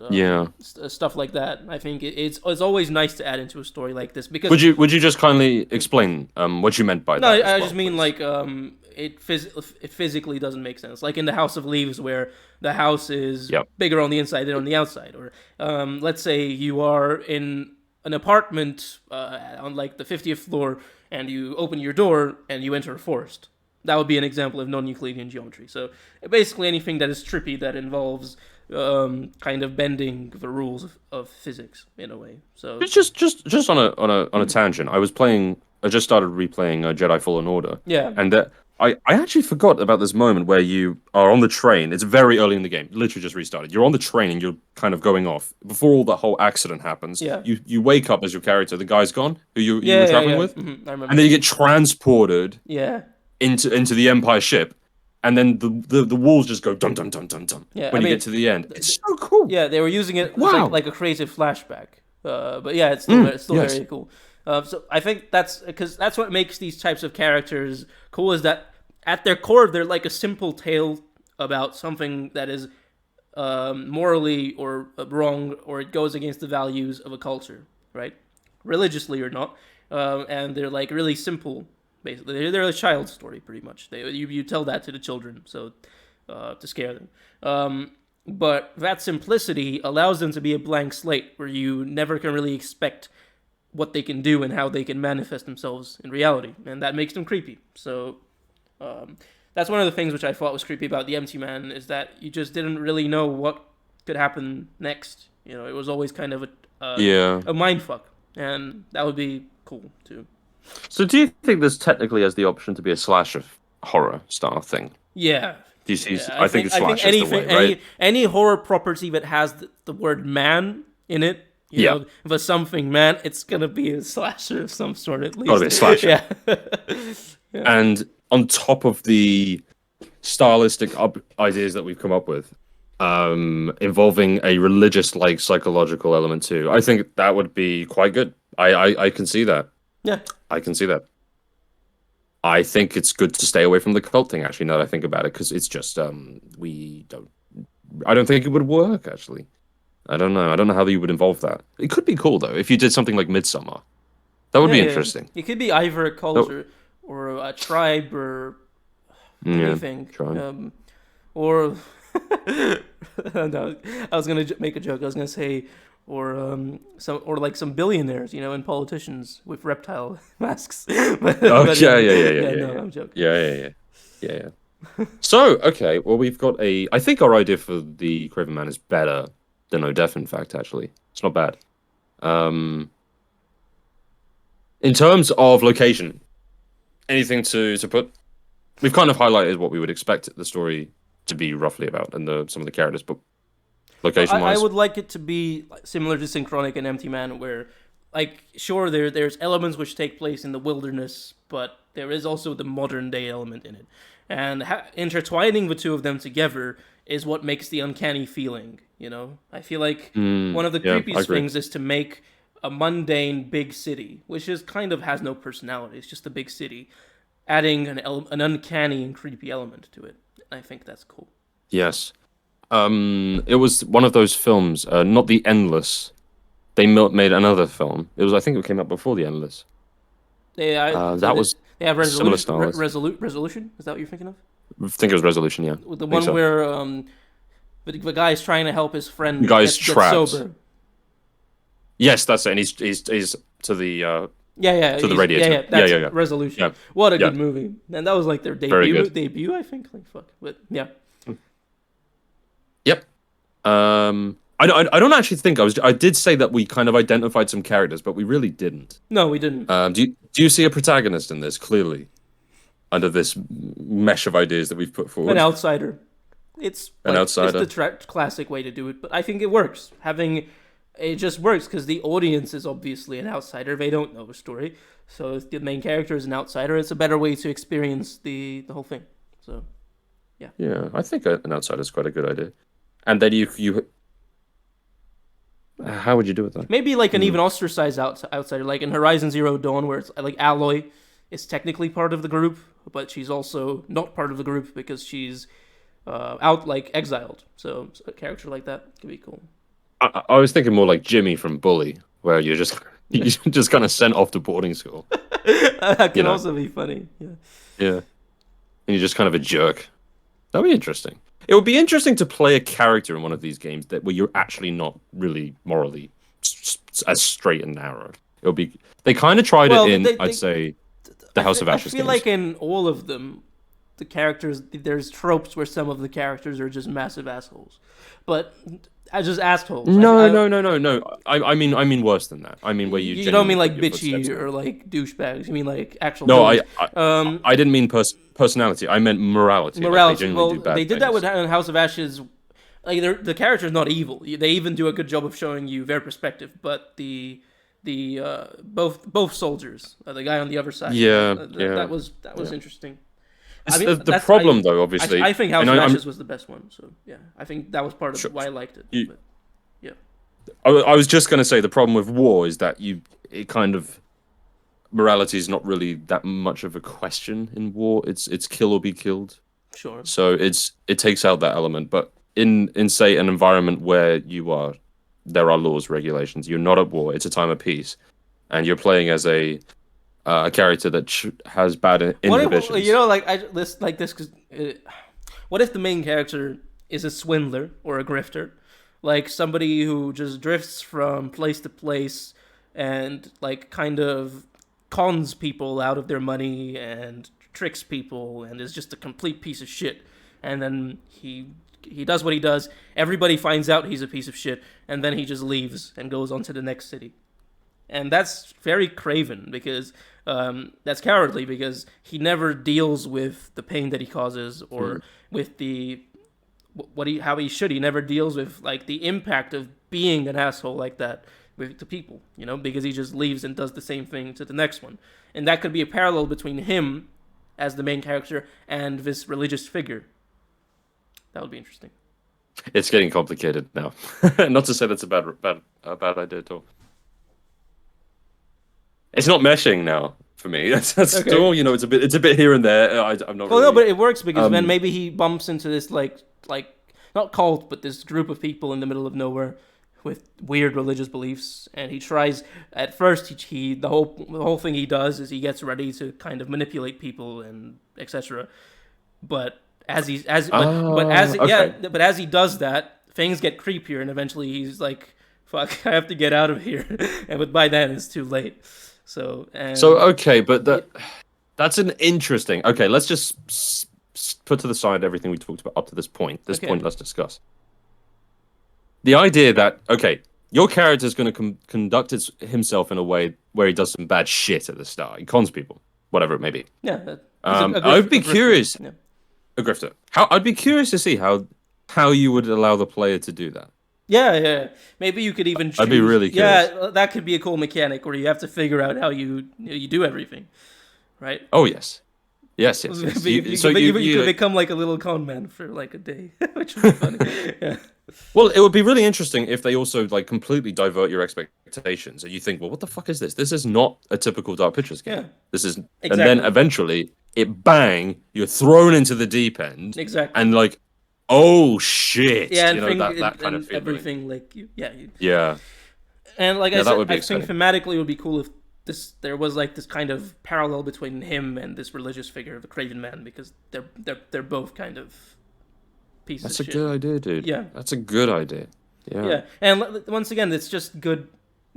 stuff like that. I think it's always nice to add into a story like this because. Would you just kindly explain what you meant by that? No, I just mean like it physically doesn't make sense. Like in the House of Leaves, where the house is bigger on the inside than on the outside, or let's say you are in an apartment on like the 50th floor, and you open your door and you enter a forest. That would be an example of non-Euclidean geometry. So basically anything that is trippy that involves kind of bending the rules of physics in a way. So just on a tangent, I just started replaying Jedi Fallen Order. Yeah. And I actually forgot about this moment where you are on the train. It's very early in the game. Literally just restarted. You're on the train and you're kind of going off before all the whole accident happens. Yeah. You wake up as your character. The guy's gone who you were traveling with. Mm-hmm. I remember. And then you get transported. Yeah. Into the Empire ship, and then the walls just go dum dum dum dum dum. Yeah, when you get to the end, it's so cool. Yeah, they were using it like a creative flashback. But yeah, it's still very cool. So I think that's what makes these types of characters cool. Is that at their core they're like a simple tale about something that is morally or wrong, or it goes against the values of a culture, right? Religiously or not, and they're like really simple. Basically, they're a child's story, pretty much. You tell that to the children, so to scare them. But that simplicity allows them to be a blank slate, where you never can really expect what they can do and how they can manifest themselves in reality, and that makes them creepy. So that's one of the things which I thought was creepy about the Empty Man, is that you just didn't really know what could happen next. You know, it was always kind of a mind fuck, and that would be cool too. So do you think this technically has the option to be a slasher horror style thing? Yeah. Do you see? Yeah, I think slasher is the way, right? Any horror property that has the word man in it, you know, the something man, it's gonna be a slasher of some sort at least. Gotta be a slasher. Yeah. And on top of the stylistic ideas that we've come up with, involving a religious, like, psychological element too, I think that would be quite good. I can see that. Yeah. I can see that. I think it's good to stay away from the cult thing, actually, now that I think about it, because it's just, I don't think it would work, actually. I don't know. I don't know how you would involve that. It could be cool, though, if you did something like Midsummer. That would be interesting. It could be either a cult or a tribe or anything. Or, no, I was going to make a joke. I was going to say, some billionaires, you know, and politicians with reptile masks. but, No, I'm joking. Yeah. So, okay, well, we've got I think our idea for the Craven Man is better than ODEF, in fact, actually. It's not bad. In terms of location, anything to put? We've kind of highlighted what we would expect the story to be roughly about, and some of the characters, but location-wise, I would like it to be similar to Synchronic and Empty Man, where, like, sure, there's elements which take place in the wilderness, but there is also the modern day element in it, and intertwining the two of them together is what makes the uncanny feeling. You know, I feel like one of the creepiest things is to make a mundane big city, which is kind of has no personality. It's just a big city, adding an uncanny and creepy element to it. I think that's cool. Yes. It was one of those films, not The Endless. They made another film. I think it came out before The Endless. They have similar styles. Resolution? Is that what you're thinking of? I think it was Resolution, yeah. The one where the guy's trying to help his friend the guy's trapped. Get sober. Yes, that's it. And he's to the to the radiator. That's Resolution. Yeah. What a good movie. And that was like their debut, I think. Like, fuck. But yeah. Yep. I don't actually think I did say that we kind of identified some characters, but we really didn't. No, we didn't. Do you see a protagonist in this, clearly, under this mesh of ideas that we've put forward? An outsider. It's an outsider. It's the classic way to do it, but I think it works. It just works because the audience is obviously an outsider. They don't know the story, so if the main character is an outsider, it's a better way to experience the whole thing. So, yeah. Yeah, I think an outsider is quite a good idea. And then you how would you do it then? Maybe like an even ostracized outsider, like in Horizon Zero Dawn, where it's like Aloy is technically part of the group, but she's also not part of the group because she's exiled. So a character like that could be cool. I was thinking more like Jimmy from Bully, where you're just kind of sent off to boarding school. That can also be funny. Yeah, and you're just kind of a jerk. That'd be interesting. It would be interesting to play a character in one of these games where you're actually not really morally as straight and narrow. It would be. They kind of tried it in, I'd say, the House of Ashes games. I feel like in all of them, the characters, there's tropes where some of the characters are just massive assholes, but just assholes. No. I mean worse than that. I mean where you don't mean like bitchy or like douchebags. You mean like actual. No, I didn't mean personality. I meant morality. Morality. They did that with House of Ashes. Like the character's not evil. They even do a good job of showing you their perspective. But the both soldiers, the guy on the other side. That was interesting. The problem, though, obviously. I think House of Ashes was the best one. So yeah, I think that was part of why I liked it. But, yeah. I was just going to say the problem with War is that morality is not really that much of a question in War. It's kill or be killed. Sure. So it takes out that element. But in say an environment where there are laws, regulations, you're not at war. It's a time of peace, and you're playing as a character that has bad inhibitions. What if, you know, like this, cause, what if the main character is a swindler or a grifter, like somebody who just drifts from place to place and like kind of cons people out of their money and tricks people and is just a complete piece of shit, and then he does what he does. Everybody finds out he's a piece of shit, and then he just leaves and goes on to the next city. And that's very Craven, because that's cowardly, because he never deals with the pain that he causes, or with how he should. He never deals with like the impact of being an asshole like that with the people, you know, because he just leaves and does the same thing to the next one. And that could be a parallel between him as the main character and this religious figure. That would be interesting. It's getting complicated now. Not to say that's a bad idea at all. It's not meshing now for me. That's okay. Still, you know, it's a bit here and there. I'm not. Well, no, but it works because then maybe he bumps into this like not cult, but this group of people in the middle of nowhere with weird religious beliefs, and he tries. At first, the whole thing he does is he gets ready to kind of manipulate people and etc. But as he does that, things get creepier, and eventually he's like, "Fuck, I have to get out of here," but by then it's too late. So okay, but that's an interesting. Okay, let's just put to the side everything we talked about up to this point. Point, let's discuss the idea that your character is going to conduct himself in a way where he does some bad shit at the start. He cons people, whatever it may be. Yeah, I'd be curious. Yeah. A grifter. I'd be curious to see how you would allow the player to do that. Yeah. Maybe you could even choose. I'd be really curious. Yeah, that could be a cool mechanic where you have to figure out how you do everything, right? Oh, yes. Yes. You could become like a little con man for like a day, which would be funny. Yeah. Well, it would be really interesting if they also like completely divert your expectations and you think, well, what the fuck is this? This is not a typical Dark Pictures game. Yeah. This is, exactly. And then eventually you're thrown into the deep end. Exactly. And like, oh shit! Yeah, and that kind of feeling. Everything like yeah. And like I said, I think thematically it would be cool if there was like this kind of parallel between him and this religious figure, the Craven Man, because they're both kind of pieces. That's a good idea, dude. Yeah, that's a good idea. Yeah, and once again, it's just good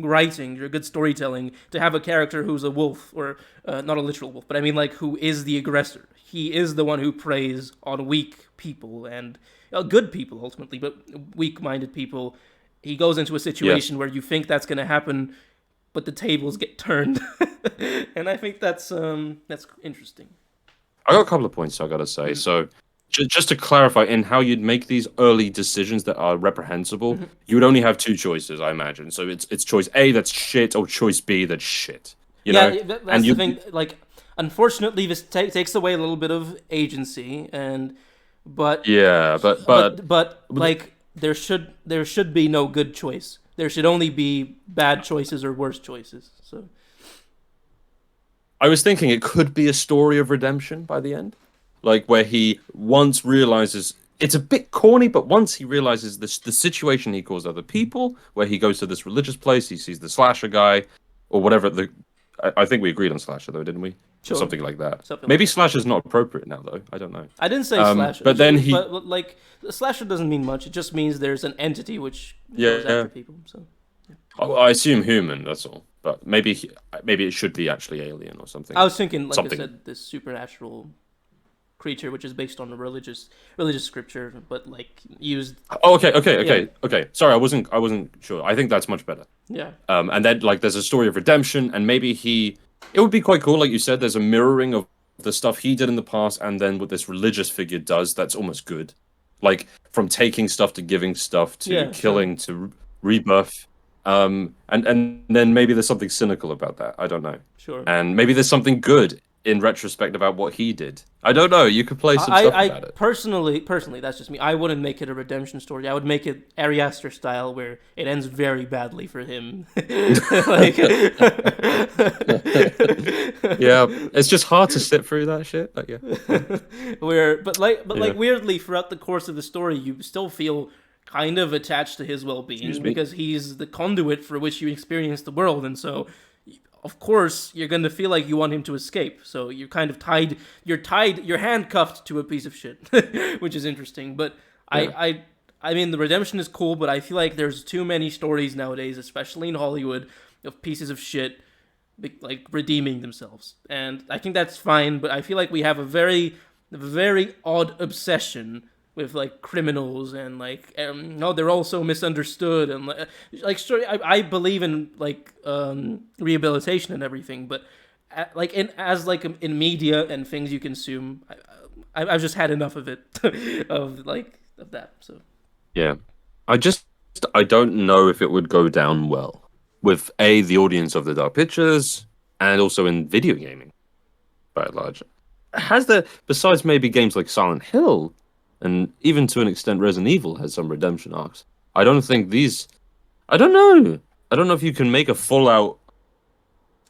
writing, good storytelling to have a character who's a wolf, or not a literal wolf, but I mean like who is the aggressor. He is the one who preys on weak people and good people ultimately, but weak-minded people. He goes into a situation where you think that's going to happen, but the tables get turned, and I think that's interesting. I got a couple of points I got to say. So, just to clarify, in how you'd make these early decisions that are reprehensible, you would only have two choices, I imagine. So it's choice A that's shit, or choice B that's shit. You know? That's the thing. Like, unfortunately, this takes away a little bit of agency, but like there should be no good choice. There should only be bad choices or worse choices. So I was thinking it could be a story of redemption by the end, like where he once realizes it's a bit corny, but once he realizes the situation he caused other people, where he goes to this religious place, he sees the slasher guy or whatever. I think we agreed on slasher though, didn't we? Sure. Something like that. Maybe slasher's not appropriate now though. I don't know. I didn't say slasher. But then but like slasher doesn't mean much. It just means there's an entity which goes after people. So. Yeah. I assume human. That's all. But maybe it should be actually alien or something. I was thinking, like I said, this supernatural creature, which is based on a religious scripture, but like used. Oh, okay. Sorry, I wasn't sure. I think that's much better. Yeah. And then like there's a story of redemption, and maybe it would be quite cool, like you said. There's a mirroring of the stuff he did in the past, and then what this religious figure does. That's almost good, like from taking stuff to giving stuff to killing to rebirth. And then maybe there's something cynical about that. I don't know. Sure. And maybe there's something good in retrospect about what he did. I don't know. You could play some stuff about it. Personally, that's just me. I wouldn't make it a redemption story. I would make it Ari Aster style, where it ends very badly for him. Like, yeah, it's just hard to sit through that shit. Like, yeah. Like weirdly, throughout the course of the story, you still feel kind of attached to his well-being because he's the conduit for which you experience the world, and so of course you're going to feel like you want him to escape. So you're kind of you're handcuffed to a piece of shit, which is interesting. But yeah. I mean, the redemption is cool, but I feel like there's too many stories nowadays, especially in Hollywood, of pieces of shit like redeeming themselves, and I think that's fine. But I feel like we have a very odd obsession with like criminals and like no, they're all so misunderstood and like sure, I believe in like rehabilitation and everything, but like in media and things you consume, I've just had enough of it of that. So yeah, I don't know if it would go down well with the audience of the Dark Pictures and also in video gaming by and large. Has there, besides maybe games like Silent Hill, and even to an extent, Resident Evil has some redemption arcs. I don't think these. I don't know. I don't know if you can make a full-out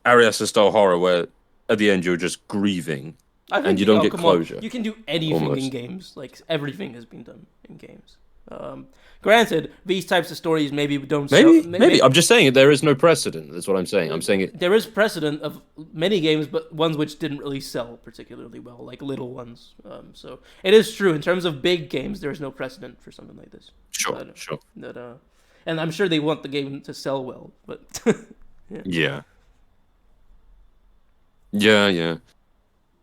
Ari Aster style horror where at the end you're just grieving and you don't get closure. You can do anything in games. Like everything has been done in games. Granted, these types of stories maybe don't. Maybe. I'm just saying there is no precedent. That's what I'm saying. I'm saying it. There is precedent of many games, but ones which didn't really sell particularly well, like little ones. So it is true in terms of big games. There is no precedent for something like this. Sure. And I'm sure they want the game to sell well, but yeah.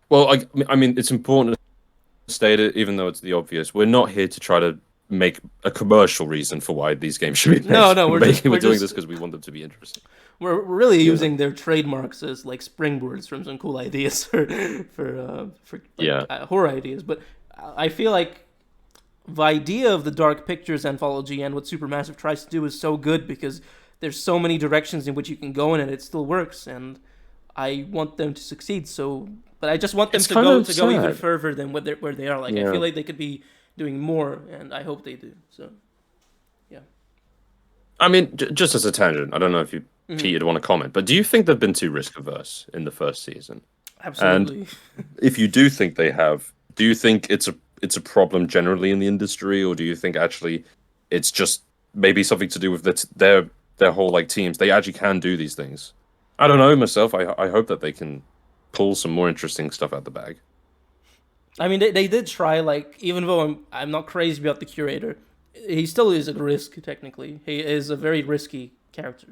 Well, I mean, it's important to state it, even though it's the obvious. We're not here to try to make a commercial reason for why these games should be made. No, we're doing this because we want them to be interesting. We're really using their trademarks as like springboards from some cool ideas for horror ideas. But I feel like the idea of the Dark Pictures anthology and what Supermassive tries to do is so good because there's so many directions in which you can go in and it still works. And I want them to succeed. But I just want them to go even further than where they are. Like I feel like they could be doing more, and I hope they do. So, yeah. I mean, just as a tangent, I don't know if you, Pete, you'd want to comment, but do you think they've been too risk-averse in the first season? Absolutely. And if you do think they have, do you think it's a problem generally in the industry, or do you think actually it's just maybe something to do with their whole like teams? They actually can do these things. I don't know myself. I hope that they can pull some more interesting stuff out the bag. I mean, they did try, like, even though I'm not crazy about the curator, he still is a risk, technically. He is a very risky character.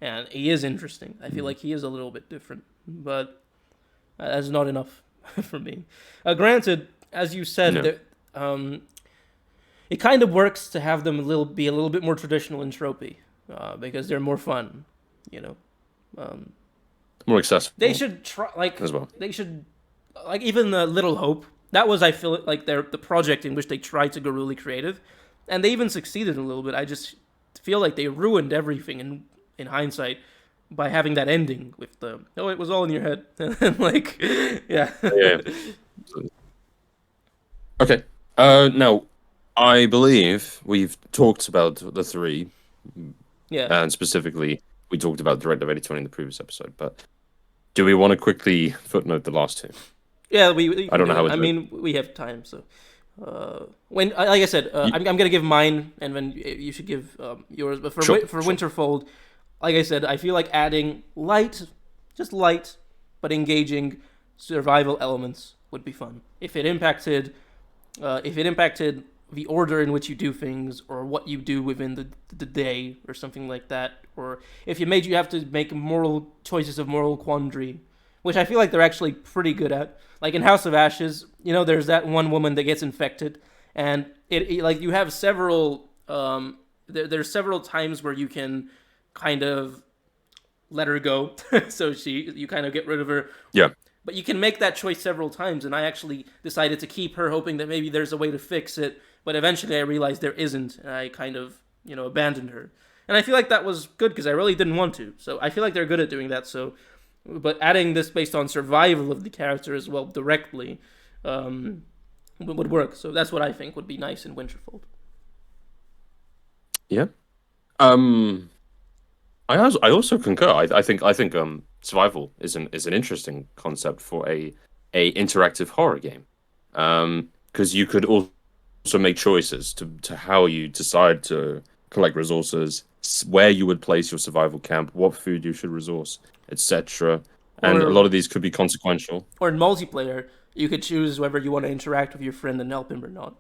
And he is interesting. I feel like he is a little bit different. But that's not enough for me. Granted, as you said, it kind of works to have them be a little bit more traditional in tropey. Because they're more fun, you know. More accessible. They should try, like, as well. They should... Like, even the Little Hope, that was, I feel like, the project in which they tried to go really creative. And they even succeeded a little bit. I just feel like they ruined everything in hindsight by having that ending with it was all in your head. And, like, yeah. Okay. Now, I believe we've talked about the three. Yeah. And specifically, we talked about Directive 8020 in the previous episode. But do we want to quickly footnote the last two? Yeah, I don't know how. I mean, we have time, so when like I said, I'm gonna give mine, and then you should give yours. But for Winterfold, like I said, I feel like adding just light, but engaging survival elements would be fun. If it impacted the order in which you do things, or what you do within the day, or something like that, or if you have to make moral choices of moral quandary, which I feel like they're actually pretty good at. Like in House of Ashes, you know, there's that one woman that gets infected, and it like you have several there's several times where you can kind of let her go, so you kind of get rid of her. Yeah. But you can make that choice several times, and I actually decided to keep her, hoping that maybe there's a way to fix it. But eventually, I realized there isn't, and I kind of abandoned her. And I feel like that was good because I really didn't want to. So I feel like they're good at doing that. So but adding this based on survival of the character as well directly would work. So that's what I think would be nice in Winterfold. Yeah. I also concur. I think survival is an interesting concept for a interactive horror game. Because you could also make choices to how you decide to collect resources, where you would place your survival camp, what food you should resource, etc. And a lot of these could be consequential. Or in multiplayer, you could choose whether you want to interact with your friend and help him or not,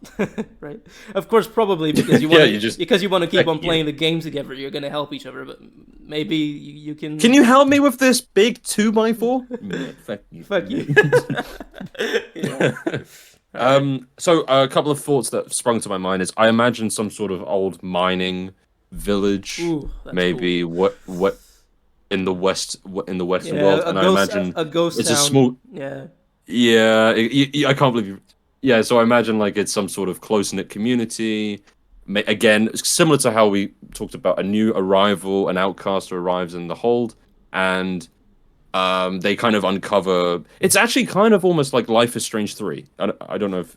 right? Of course, probably because you want to keep on playing the game together, you're going to help each other. But maybe you can. Can you help me with this big 2x4? Fuck you. Fuck you. Yeah. So a couple of thoughts that sprung to my mind is I imagine some sort of old mining village, maybe cool. what in the western world, and I imagine a ghost it's town. a small. Yeah, I can't believe you. Yeah, so I imagine like it's some sort of close-knit community. Again, similar to how we talked about a new arrival, an outcaster arrives in the hold, and they kind of uncover. It's actually kind of almost like Life is Strange 3. I don't know if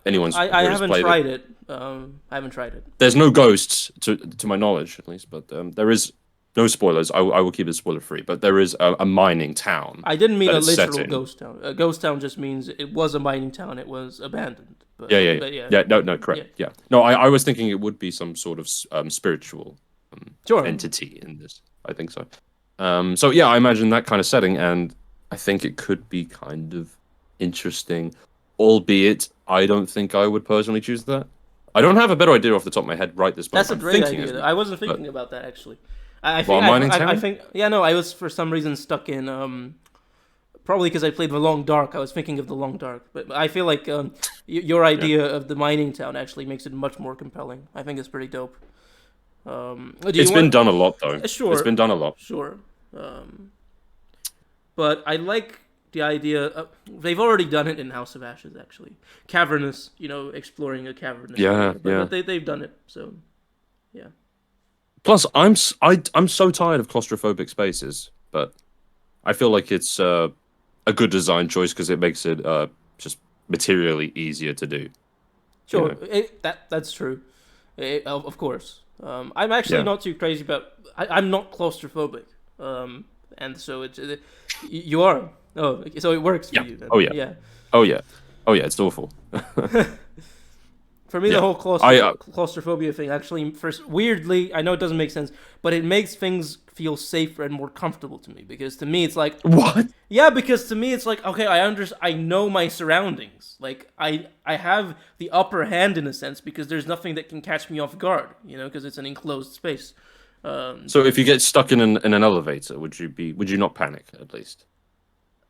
anyone's. I haven't tried it. I haven't tried it. There's no ghosts to my knowledge, at least, but there is. No spoilers. I will keep it spoiler free. But there is a mining town. I didn't mean a literal ghost town. A ghost town just means it was a mining town. It was abandoned. But, yeah. No, correct. Yeah. No, I was thinking it would be some sort of spiritual entity in this. I think so. So yeah, I imagine that kind of setting, and I think it could be kind of interesting. Albeit, I don't think I would personally choose that. I don't have a better idea off the top of my head right this moment. That's a great idea. I wasn't thinking about that actually. I was for some reason stuck in probably because I played The Long Dark. I was thinking of The Long Dark, but I feel like your idea of the mining town actually makes it much more compelling. I think it's pretty dope. It's been done a lot though. Sure, it's been done a lot. Sure, but I like the idea. They've already done it in House of Ashes actually. Cavernous, exploring a cavernous. But they've done it, so yeah. Plus, I'm so tired of claustrophobic spaces, but I feel like it's a good design choice because it makes it just materially easier to do. Sure, that's true. Of course, I'm actually not too crazy about. I'm not claustrophobic, and so you are. Oh, so it works for you. Then. Oh yeah. Oh yeah. It's awful. For me, the whole claustrophobia thing actually, weirdly, I know it doesn't make sense, but it makes things feel safer and more comfortable to me. Because to me, it's like what? Yeah, because to me, it's like okay, I know my surroundings. Like I have the upper hand in a sense because there's nothing that can catch me off guard. Because it's an enclosed space. So if you get stuck in an elevator, would you not panic at least?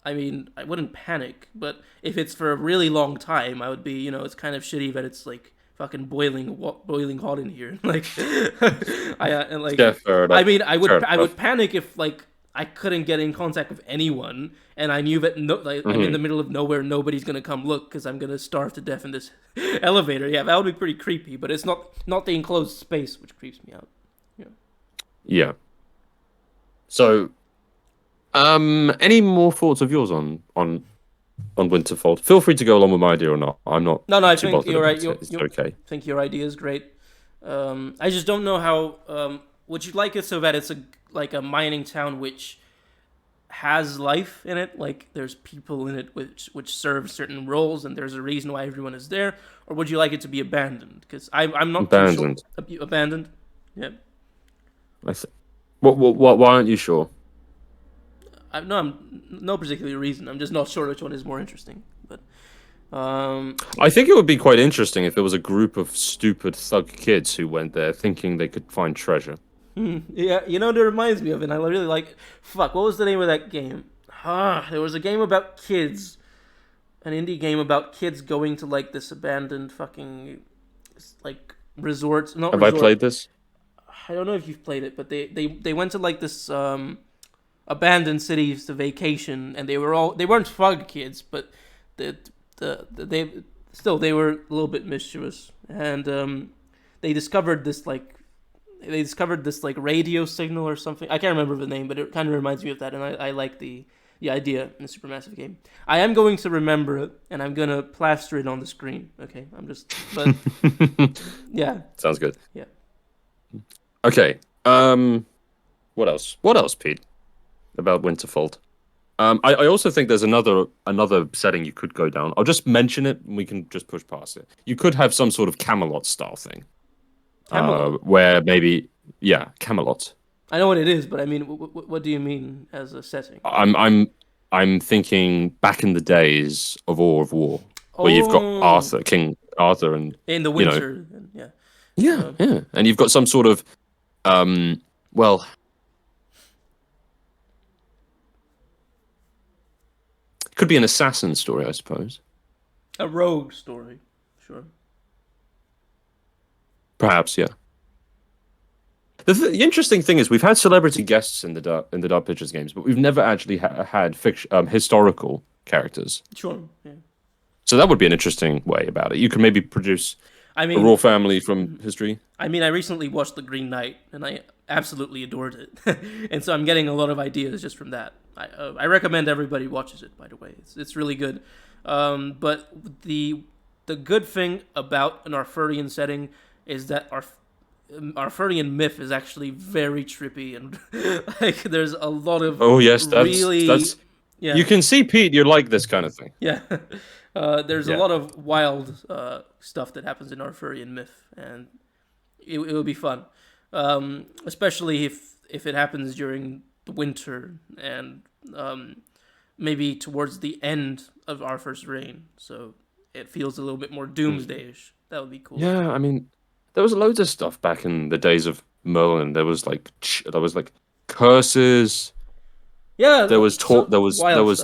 I mean, I wouldn't panic, but if it's for a really long time, I would be, it's kind of shitty that it's like fucking boiling hot in here. Like, I mean, I would panic if like I couldn't get in contact with anyone, and I knew that I'm in the middle of nowhere, nobody's gonna come look because I'm gonna starve to death in this elevator. Yeah, that would be pretty creepy. But it's not the enclosed space which creeps me out. Yeah. So. Any more thoughts of yours on Winterfold? Feel free to go along with my idea or not. I'm not. No, I think you're right. It's okay. I think your idea is great. I just don't know how. Would you like it so that it's a mining town which has life in it, like there's people in it which serve certain roles, and there's a reason why everyone is there, or would you like it to be abandoned? Because I'm not abandoned. Too sure. Abandoned. Yeah. Why aren't you sure? No particular reason. I'm just not sure which one is more interesting. But I think it would be quite interesting if there was a group of stupid thug kids who went there thinking they could find treasure. Yeah, that reminds me of it. And I really like. Fuck, what was the name of that game? There was a game about kids, an indie game about kids going to like this abandoned fucking like resort. Have I played this? I don't know if you've played it, but they went to like this abandoned cities to vacation, and they weren't thug kids, but they were a little bit mischievous, and they discovered this like they discovered this like radio signal or something. I can't remember the name, but it kind of reminds me of that, and I like the idea in the Supermassive game. I am going to remember it, and I'm gonna plaster it on the screen. Okay, but yeah, sounds good. Yeah. Okay. What else? What else, Pete? About Winterfold. I also think there's another setting you could go down. I'll just mention it, and we can just push past it. You could have some sort of Camelot style thing. Camelot? Where maybe, Camelot. I know what it is, but I mean, what do you mean as a setting? I'm thinking back in the days of War of War, where you've got King Arthur, and in the winter, yeah, and you've got some sort of, well, it could be an assassin story, I suppose. A rogue story, sure. Perhaps, yeah. The interesting thing is we've had celebrity guests in the Dark Pictures games, but we've never actually had historical characters. Sure. Yeah. So that would be an interesting way about it. You could maybe produce a royal family from history. I mean, I recently watched The Green Knight, and I absolutely adored it, and so I'm getting a lot of ideas just from that. I recommend everybody watches it. By the way, it's really good. But the good thing about an Arthurian setting is that Arthurian myth is actually very trippy, and like there's a lot of that's you can see, Pete, you like this kind of thing. Yeah. There's a lot of wild stuff that happens in Arthurian myth, and it will be fun, especially if it happens during the winter and maybe towards the end of Arthur's reign, so it feels a little bit more doomsday-ish. That would be cool. Yeah, I mean, there was loads of stuff back in the days of Merlin. There was like curses. Yeah, there was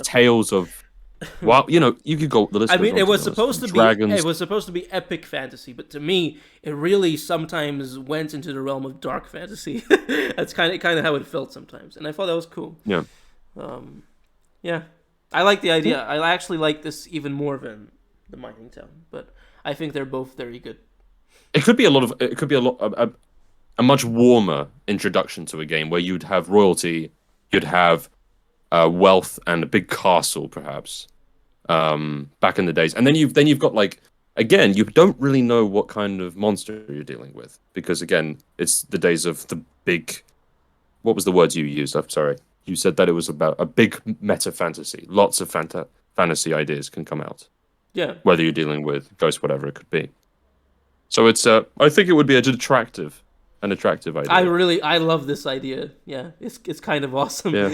tales of. Well, you could go. The list I mean, it was supposed to be epic fantasy, but to me, it really sometimes went into the realm of dark fantasy. That's kind of how it felt sometimes, and I thought that was cool. Yeah. Yeah, I like the idea. I actually like this even more than the Mining Town, but I think they're both very good. It could be a much warmer introduction to a game where you'd have royalty, you'd have wealth and a big castle, perhaps, back in the days, and then you've got like, again, you don't really know what kind of monster you're dealing with, because again, it's the days of the big. What was the words you used? I'm sorry. You said that it was about a big meta fantasy. Lots of fantasy ideas can come out. Yeah. Whether you're dealing with ghosts, whatever it could be. So it's I think it would be an attractive idea. I love this idea. Yeah, it's kind of awesome. Yeah.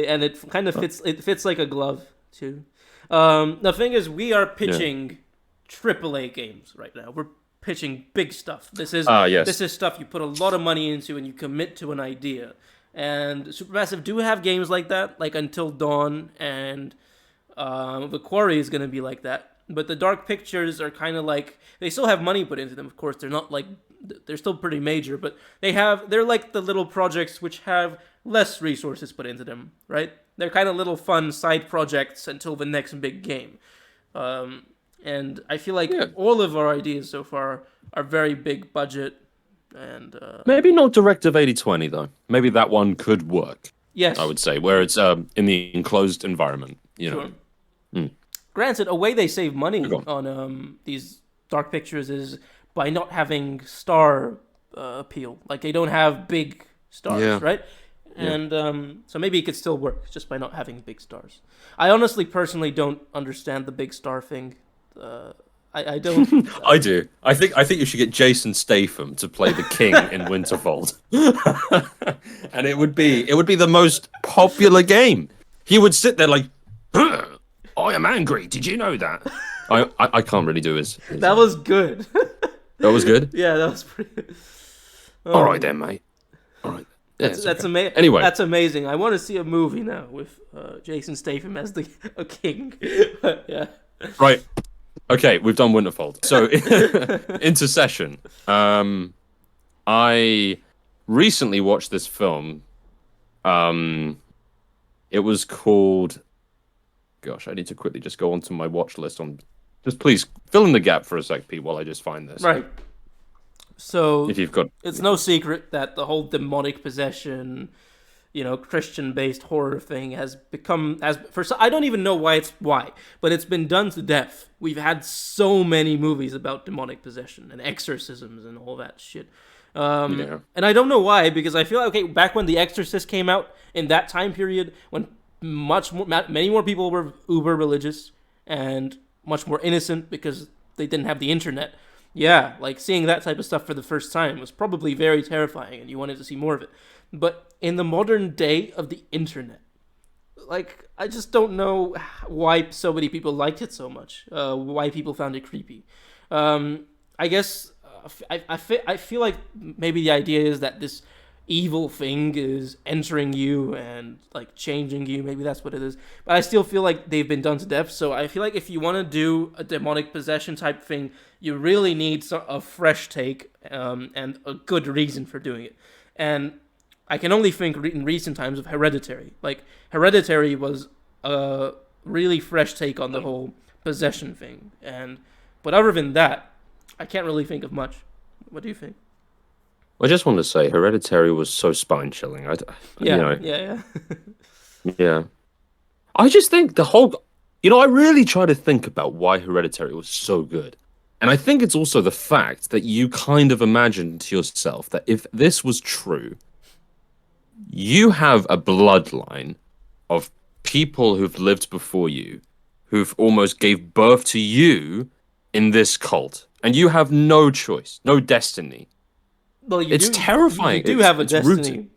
And it kind of fits. It fits like a glove too. The thing is, we are pitching AAA games right now. We're pitching big stuff. This is stuff you put a lot of money into and you commit to an idea. And Supermassive do have games like that, like Until Dawn, and The Quarry is going to be like that. But the Dark Pictures are kind of like, they still have money put into them. Of course, they're not like, they're still pretty major, but they're like the little projects which have less resources put into them, right? They're kind of little fun side projects until the next big game. And I feel like all of our ideas so far are very big budget. And maybe not Directive 8020 though. Maybe that one could work. Yes, I would say, where it's in the enclosed environment. Sure. Granted, a way they save money on these Dark Pictures is by not having star appeal. Like they don't have big stars, right? And so maybe it could still work just by not having big stars. I honestly, personally, don't understand the big star thing. I don't. I do. I think you should get Jason Statham to play the king in Winterfold, and it would be the most popular game. He would sit there like, I am angry. Did you know that? I can't really do his That was good. That was good. Yeah, that was pretty good. All right then, mate. All right. Yeah, that's amazing. Anyway, that's amazing. I want to see a movie now with Jason Statham as a king. Yeah. Right. Okay, we've done Winterfold. So, Intercession. I recently watched this film. It was called. Gosh, I need to quickly just go onto my watch list. Just please fill in the gap for a sec, Pete, while I just find this. Right. So If you've got, it's no secret that the whole demonic possession, Christian-based horror thing has become I don't even know why, but it's been done to death. We've had so many movies about demonic possession and exorcisms and all that shit. And I don't know why, because I feel like, okay, back when The Exorcist came out, in that time period, when many more people were uber religious and much more innocent because they didn't have the internet. Yeah, like seeing that type of stuff for the first time was probably very terrifying, and you wanted to see more of it. But in the modern day of the internet, like, I just don't know why so many people liked it so much. Why people found it creepy. I guess I feel like maybe the idea is that this evil thing is entering you and like changing you. Maybe that's what it is. But I still feel like they've been done to death. So I feel like if you want to do a demonic possession type thing, you really need a fresh take and a good reason for doing it. And I can only think in recent times of Hereditary. Like, Hereditary was a really fresh take on the whole possession thing. But other than that, I can't really think of much. What do you think? I just want to say, Hereditary was so spine-chilling. Yeah. Yeah. I just think the whole... I really try to think about why Hereditary was so good. And I think it's also the fact that you kind of imagined to yourself that if this was true, you have a bloodline of people who've lived before you, who've almost gave birth to you in this cult. And you have no choice, no destiny. Well, it's terrifying. You do have a destiny.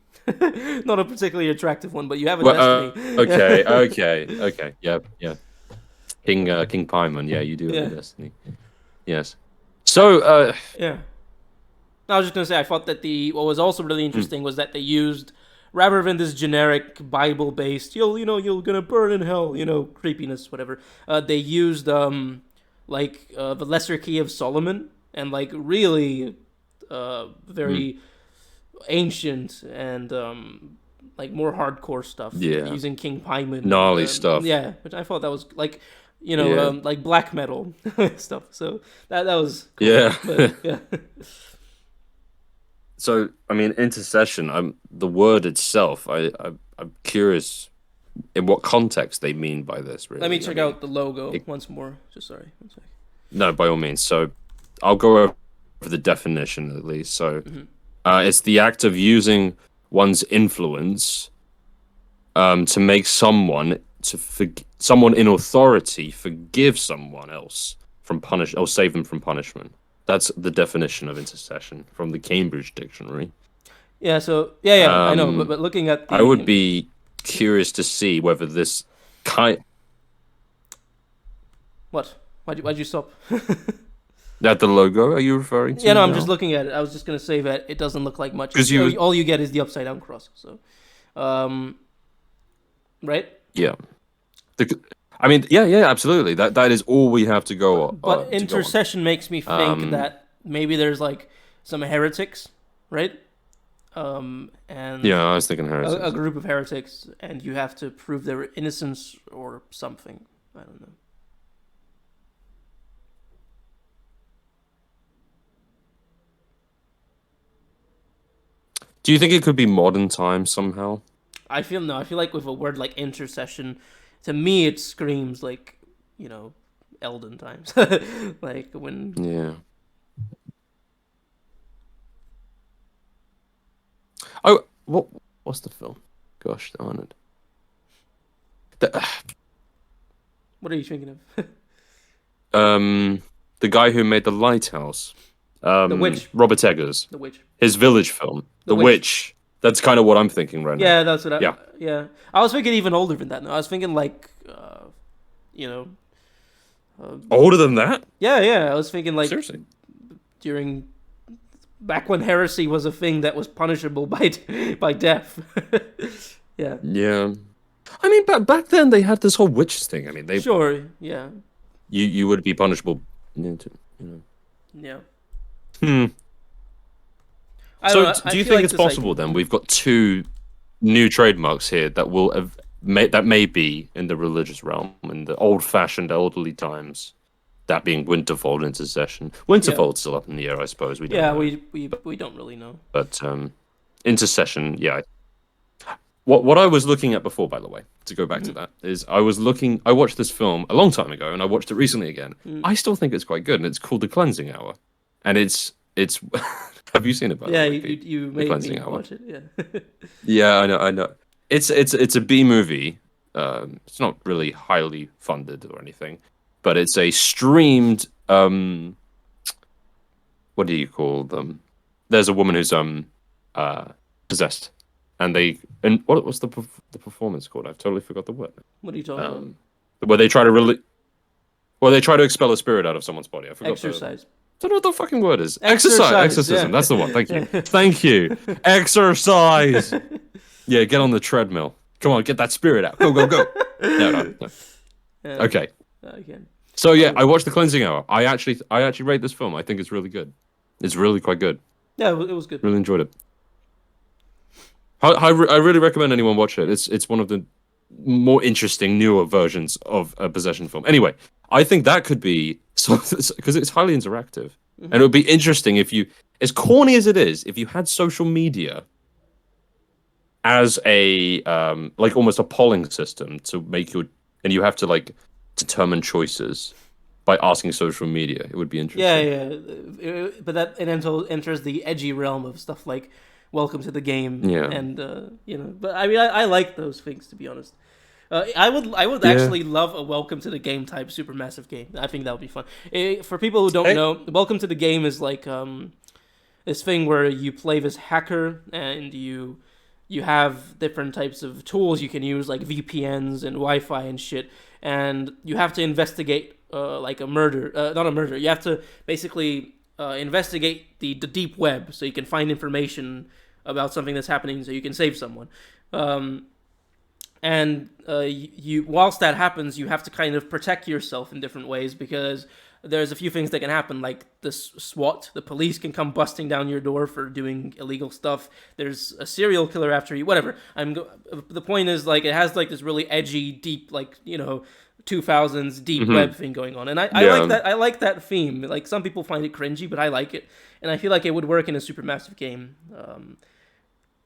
Not a particularly attractive one, but you have a destiny. Okay. Yeah. King Paimon, yeah, you do have a destiny. Yes. So, yeah. I was just gonna say, I thought that what was also really interesting was that they used, rather than this generic Bible-based, you're gonna burn in hell, creepiness, whatever. They used the Lesser Key of Solomon, and like really very ancient and like more hardcore stuff. Yeah. Using King Paimon. Gnarly stuff. Yeah, which I thought that was like, like black metal stuff. So that was cool. Yeah. But, yeah. So, I mean, intercession, the word itself, I'm curious in what context they mean by this, really. Let me check out the logo once more. Just sorry. One sec. No, by all means. So, I'll go over the definition at least. So, it's the act of using one's influence to make someone in authority forgive someone else from or save them from punishment. That's the definition of intercession from the Cambridge Dictionary. Yeah. So I know, but looking at I would be curious to see whether this kind. What? Why'd you stop? That the logo? Are you referring to? Yeah, no, I'm just looking at it. I was just gonna say that it doesn't look like much. Because all you get is the upside down cross. So, right? Yeah. I mean, yeah, absolutely. That is all we have to go on. But intercession makes me think that maybe there's like some heretics, right? And yeah, I was thinking heretics. A group of heretics, and you have to prove their innocence or something. I don't know. Do you think it could be modern times somehow? I feel like with a word like intercession, to me it screams like, Elden times. Like when... Yeah. Oh, what's the film? Gosh darn it. What are you thinking of? The guy who made The Lighthouse. The Witch. Robert Eggers. The Witch. His village film. The Witch. That's kind of what I'm thinking right now. Yeah, that's what I was thinking even older than that. No, I was thinking like, older than that? Yeah. I was thinking like... Seriously? Back when heresy was a thing that was punishable by death. Yeah. Yeah. I mean, back then they had this whole witch thing. I mean, they... Sure, yeah. You would be punishable, Yeah. So, do you think it's possible then? We've got two new trademarks here that may be in the religious realm in the old-fashioned, elderly times. That being Winterfold, Intercession. Winterfold's still up in the air, I suppose. We don't know. we don't really know. But Intercession, yeah. What I was looking at before, by the way, to go back to that, is I watched this film a long time ago, and I watched it recently again. I still think it's quite good, and it's called The Cleansing Hour. And it's have you seen it, by the way? You made me watch it, yeah. Yeah, I know. It's a B movie. It's not really highly funded or anything, but it's a streamed what do you call them? There's a woman who's possessed, and what's the performance called? I've totally forgot the word. What are you talking about? Where they try to expel a spirit out of someone's body. I forgot. Exercise. I don't know what the fucking word is. Exorcism. Yeah. That's the one. Thank you. Thank you. Exercise. Yeah, get on the treadmill. Come on, get that spirit out. Go. No. Okay. Again. So yeah, I watched The Cleansing Hour. I actually rate this film. I think it's really good. It's really quite good. Yeah, it was good. Really enjoyed it. I really recommend anyone watch it. It's one of the more interesting, newer versions of a possession film. Anyway, I think that could be because it's highly interactive, and it would be interesting if you, as corny as it is, if you had social media as a like almost a polling system to make your, and you have to like determine choices by asking social media. It would be interesting. Yeah. But that enters the edgy realm of stuff like Welcome to the Game. Yeah. And but I mean, I like those things, to be honest. I would actually love a Welcome to the Game type supermassive game. I think that would be fun. For people who don't know, Welcome to the Game is like this thing where you play this hacker and you have different types of tools you can use, like VPNs and Wi-Fi and shit, and you have to investigate like a murder, not a murder. You have to basically investigate the deep web so you can find information about something that's happening so you can save someone. And whilst that happens, you have to kind of protect yourself in different ways, because there's a few things that can happen, like the SWAT, the police can come busting down your door for doing illegal stuff. There's a serial killer after you, whatever. The point is, like, it has like this really edgy, deep, like, 2000s deep web thing going on, and I like that. I like that theme. Like, some people find it cringy, but I like it, and I feel like it would work in a supermassive game.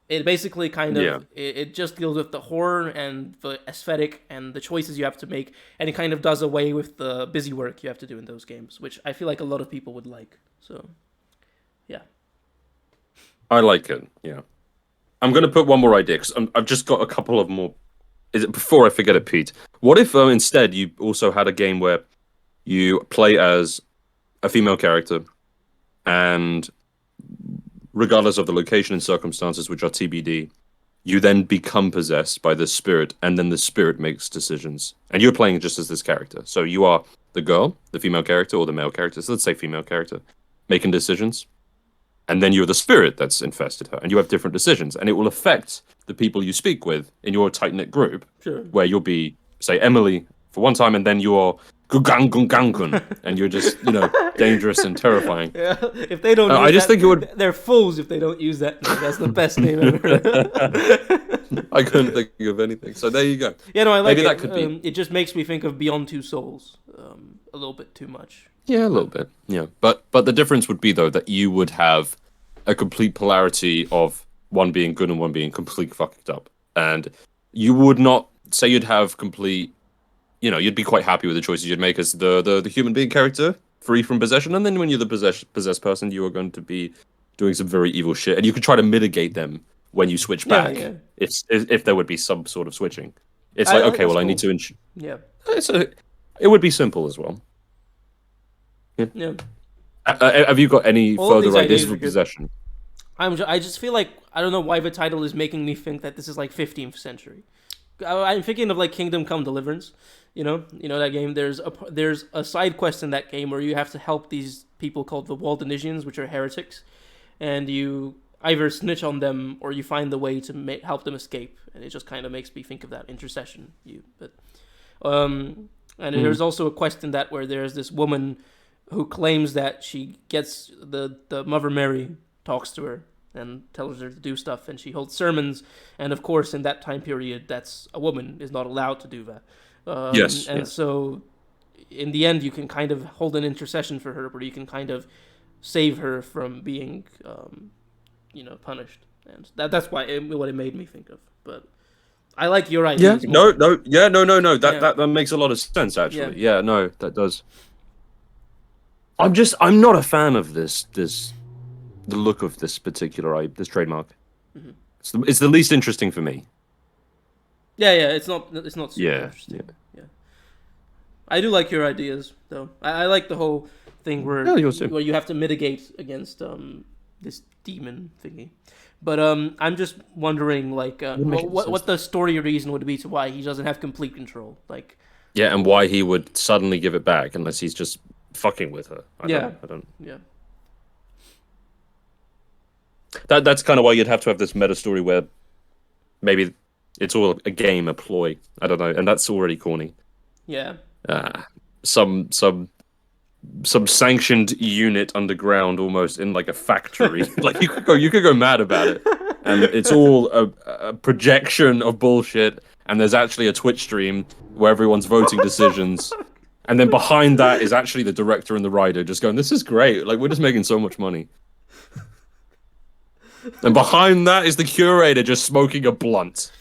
It basically kind of it just deals with the horror and the aesthetic and the choices you have to make, and it kind of does away with the busy work you have to do in those games, which I feel like a lot of people would like. So, yeah, I like it. Yeah, I'm gonna put one more idea because I've just got a couple of more. Before I forget it, Pete? What if instead you also had a game where you play as a female character, and regardless of the location and circumstances, which are TBD, you then become possessed by the spirit, and then the spirit makes decisions. And you're playing just as this character. So you are the girl, the female character, or the male character. So let's say female character, making decisions. And then you're the spirit that's infested her, and you have different decisions. And it will affect the people you speak with in your tight-knit group, where you'll be, say, Emily for one time, and then you're Gugangungangun, and you're just, dangerous and terrifying. Yeah, if they don't use I just think it would... They're fools if they don't use that. That's the best name ever. I couldn't think of anything. So there you go. Yeah, no, I like Maybe it. That could be... It just makes me think of Beyond Two Souls a little bit too much. Yeah, a little bit. Yeah, but the difference would be, though, that you would have a complete polarity of one being good and one being completely fucked up. And you would not say you'd have complete... you'd be quite happy with the choices you'd make as the human being character, free from possession, and then when you're the possessed person, you are going to be doing some very evil shit, and you could try to mitigate them when you switch back, if there would be some sort of switching. It's like, okay, well, I need to... It would be simple as well. Yeah. Have you got any further ideas for possession? I just feel like, I don't know why the title is making me think that this is like 15th century. I'm thinking of like Kingdom Come Deliverance. You know that game. There's a side quest in that game where you have to help these people called the Waldenesians, which are heretics, and you either snitch on them or you find the way to help them escape. And it just kind of makes me think of that Intercession. And there's also a quest in that where there's this woman who claims that she gets the Mother Mary talks to her and tells her to do stuff, and she holds sermons, and of course in that time period, that's a woman is not allowed to do that. So in the end, you can kind of hold an intercession for her, where you can kind of save her from being, punished, and that's what it made me think of. But I like your idea. No. That makes a lot of sense, actually. Yeah, no, that does. I'm not a fan of the look of this particular this trademark. Mm-hmm. It's the least interesting for me. Yeah, it's not super interesting. Yeah. I do like your ideas, though. I like the whole thing where you have to mitigate against this demon thingy. But I'm just wondering, like, what the story reason would be to why he doesn't have complete control, like. Yeah, and why he would suddenly give it back unless he's just fucking with her. I don't. Yeah. That's kind of why you'd have to have this meta story where maybe it's all a game, a ploy. I don't know, and that's already corny. Yeah. Some sanctioned unit underground, almost in like a factory. Like you could go mad about it, and it's all a projection of bullshit. And there's actually a Twitch stream where everyone's voting decisions, and then behind that is actually the director and the writer just going, "This is great! Like we're just making so much money." And behind that is the curator just smoking a blunt.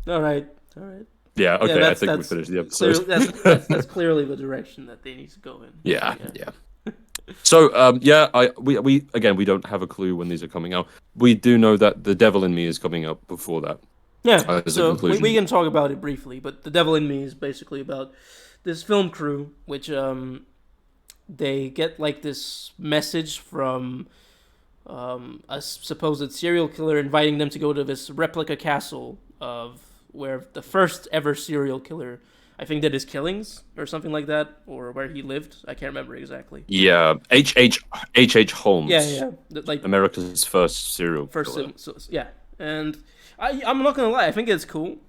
All right. Yeah, okay, I think we finished the episode. That's clearly the direction that they need to go in. Yeah. So, we don't have a clue when these are coming out. We do know that The Devil in Me is coming up before that. Yeah, so we can talk about it briefly, but The Devil in Me is basically about this film crew, which they get like this message from a supposed serial killer inviting them to go to this replica castle of where the first ever serial killer, I think, did his killings or something like that, or where he lived. I can't remember exactly. Yeah, H.H. Holmes. Yeah, like America's first serial killer. And I'm not gonna lie, I think it's cool.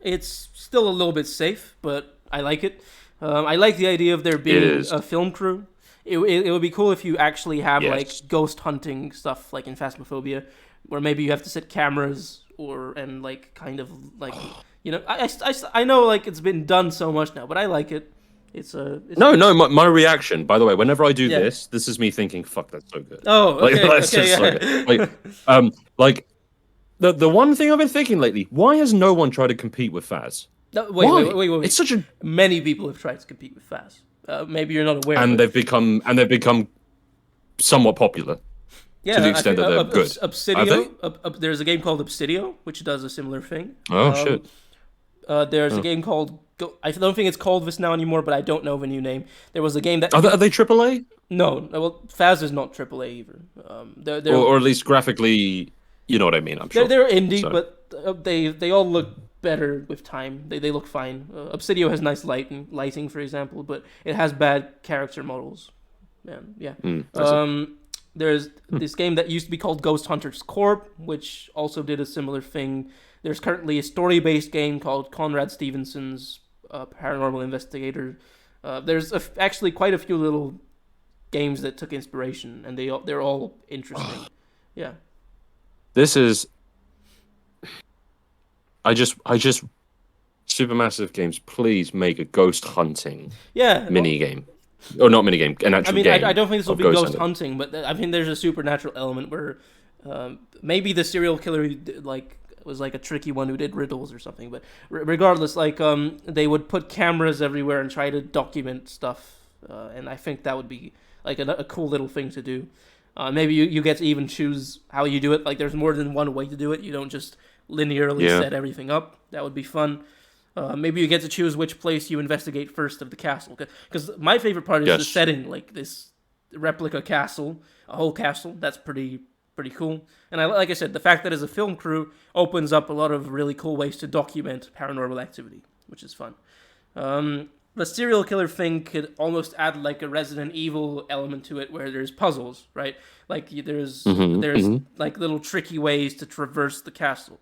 It's still a little bit safe, but I like it. I like the idea of there being a film crew. It would be cool if you actually have like ghost hunting stuff, like in Phasmophobia, where maybe you have to set cameras and like kind of like I know like it's been done so much now, but I like it. My reaction, by the way, whenever I do this is me thinking, "Fuck, that's so good." Oh, okay, so good. Like the one thing I've been thinking lately: why has no one tried to compete with Phas? Wait. It's such a many people have tried to compete with Phas. Maybe you're not aware. And they've become somewhat popular. Yeah, to the extent that they're good. Obsidio. There's a game called Obsidio, which does a similar thing. Oh shit. There's a game called. I don't think it's called this now anymore, but I don't know the new name. There was a game that. Are they AAA? No, well, Phas is not AAA either. They're or at least graphically, you know what I mean. I'm sure they're indie, but they all look better with time. They look fine. Obsidio has nice lighting, for example, but it has bad character models. There's this game that used to be called Ghost Hunters Corp, which also did a similar thing. There's currently a story-based game called Conrad Stevenson's Paranormal Investigator. There's actually quite a few little games that took inspiration, and they're all interesting. Yeah. This is. I just Supermassive Games, please make a ghost hunting mini game. Or not minigame, an actual game. I don't think this will be ghost hunting, but I think there's a supernatural element where maybe the serial killer was like a tricky one who did riddles or something. But regardless, they would put cameras everywhere and try to document stuff, and I think that would be like a cool little thing to do. Maybe you get to even choose how you do it. Like there's more than one way to do it. You don't just linearly set everything up. That would be fun. Maybe you get to choose which place you investigate first of the castle. Because my favorite part is the setting, like this replica castle, a whole castle. That's pretty cool. And like I said, the fact that as a film crew opens up a lot of really cool ways to document paranormal activity, which is fun. The serial killer thing could almost add like a Resident Evil element to it, where there's puzzles, right? Like there's like little tricky ways to traverse the castle,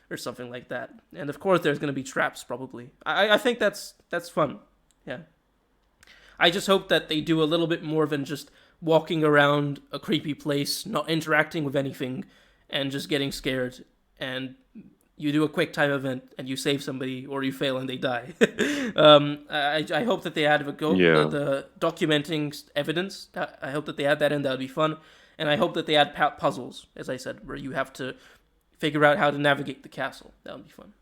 or something like that. And of course there's going to be traps, probably. I think that's fun. Yeah. I just hope that they do a little bit more than just walking around a creepy place, not interacting with anything, and just getting scared. And, you do a quick time event and you save somebody, or you fail and they die. I hope that they add the documenting evidence. I hope that they add that in. That would be fun. And I hope that they add puzzles, as I said, where you have to figure out how to navigate the castle. That would be fun.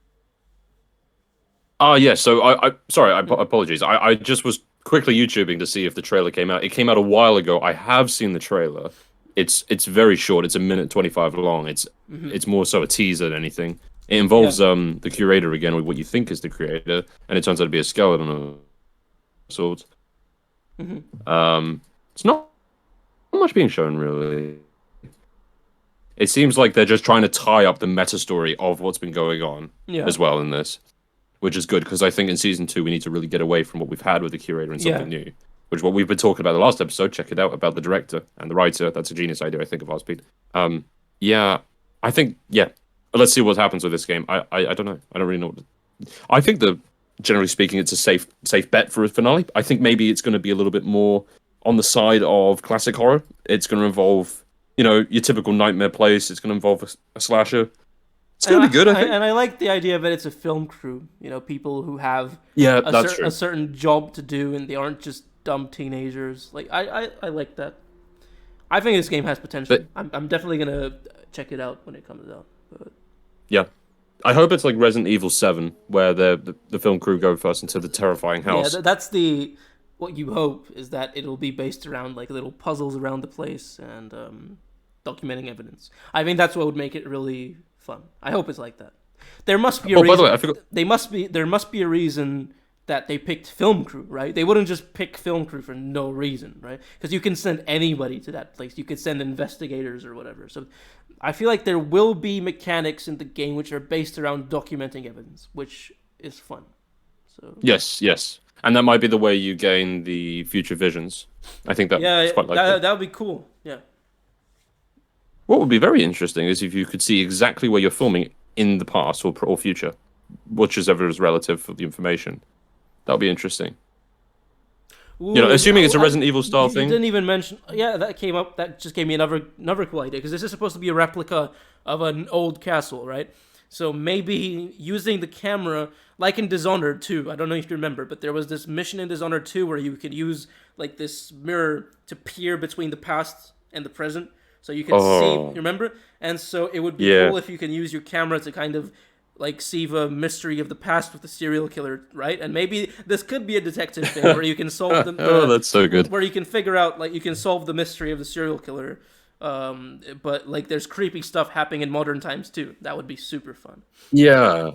Yeah. So apologies. I just was quickly YouTubing to see if the trailer came out. It came out a while ago. I have seen the trailer. It's very short. It's 1:25 long. It's more so a teaser than anything. It involves the curator again, with what you think is the creator, and it turns out to be a skeleton of sorts. It's not much being shown really. It seems like they're just trying to tie up the meta story of what's been going on as well in this, which is good because I think in season 2 we need to really get away from what we've had with the curator and something new. Which is what we've been talking about the last episode. Check it out about the director and the writer. That's a genius idea, I think, of Rspeed. I think, let's see what happens with this game. I don't know. I don't really know. I think generally speaking, it's a safe bet for a finale. I think maybe it's going to be a little bit more on the side of classic horror. It's going to involve, your typical nightmare place. It's going to involve a slasher. It's going to be good, I think. And I like the idea that it's a film crew. People who have a certain job to do, and they aren't just dumb teenagers. Like I like that. I think this game has potential. I'm definitely gonna check it out when it comes out. But... Yeah, I hope it's like Resident Evil 7, where the film crew go first into the terrifying house. Yeah, that's what you hope, is that it'll be based around like little puzzles around the place and documenting evidence. I think that's what would make it really fun. I hope it's like that. There must be a reason. By the way, I forgot. There must be a reason that they picked film crew, right? They wouldn't just pick film crew for no reason, right? Because you can send anybody to that place. You could send investigators or whatever. So I feel like there will be mechanics in the game which are based around documenting evidence, which is fun. So Yes. And that might be the way you gain the future visions. I think that's quite likely. That would be cool, yeah. What would be very interesting is if you could see exactly where you're filming in the past or future, whichever is relative for the information. That would be interesting. Ooh, assuming it's a Resident Evil style thing. You didn't even mention. Yeah, that came up. That just gave me another cool idea, because this is supposed to be a replica of an old castle, right? So maybe using the camera, like in Dishonored 2. I don't know if you remember, but there was this mission in Dishonored 2 where you could use like this mirror to peer between the past and the present, so you can see. Remember? And so it would be cool if you can use your camera to kind of like see the mystery of the past with the serial killer, right? And maybe this could be a detective thing where you can solve that's so good. Where you can figure out, like, you can solve the mystery of the serial killer, but like there's creepy stuff happening in modern times too. That would be super fun. Yeah,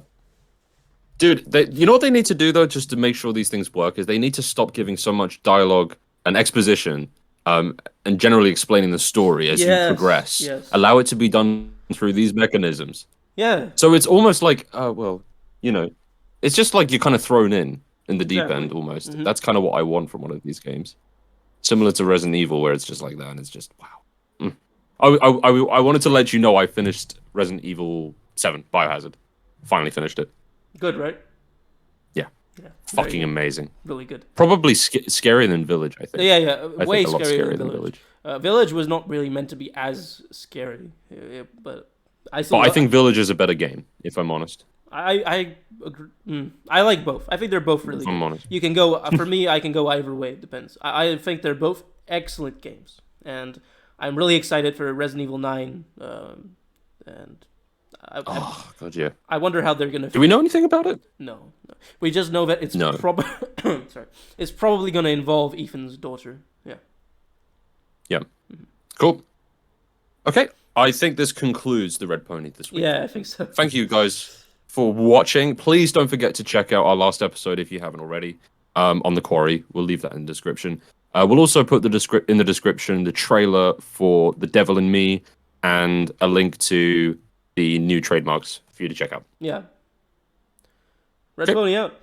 dude. You know what they need to do though, just to make sure these things work, is they need to stop giving so much dialogue and exposition, and generally explaining the story as you progress. Yes. Allow it to be done through these mechanisms. Yeah. So it's almost like, it's just like you're kind of thrown in the deep end almost. Mm-hmm. That's kind of what I want from one of these games. Similar to Resident Evil, where it's just like that, and it's just, wow. I wanted to let you know I finished Resident Evil 7, Biohazard. Finally finished it. Good, right? Yeah. Fucking amazing. Really good. Probably scarier than Village, I think. Yeah. Way scarier than Village. Village was not really meant to be as scary, but... I think Village is a better game, if I'm honest. I agree. I like both. I think they're both really good. I'm honest. You can go, for me, I can go either way. It depends. I think they're both excellent games. And I'm really excited for Resident Evil 9. I wonder how they're going to... Do we know anything about it? No. We just know that it's it's probably going to involve Ethan's daughter. Yeah. Yeah. Mm-hmm. Cool. Okay. I think this concludes the Red Pony this week. Yeah, I think so. Thank you guys for watching. Please don't forget to check out our last episode if you haven't already, on the Quarry. We'll leave that in the description. We'll also put in the description the trailer for The Devil in Me and a link to the new trademarks for you to check out. Yeah. Red Pony out.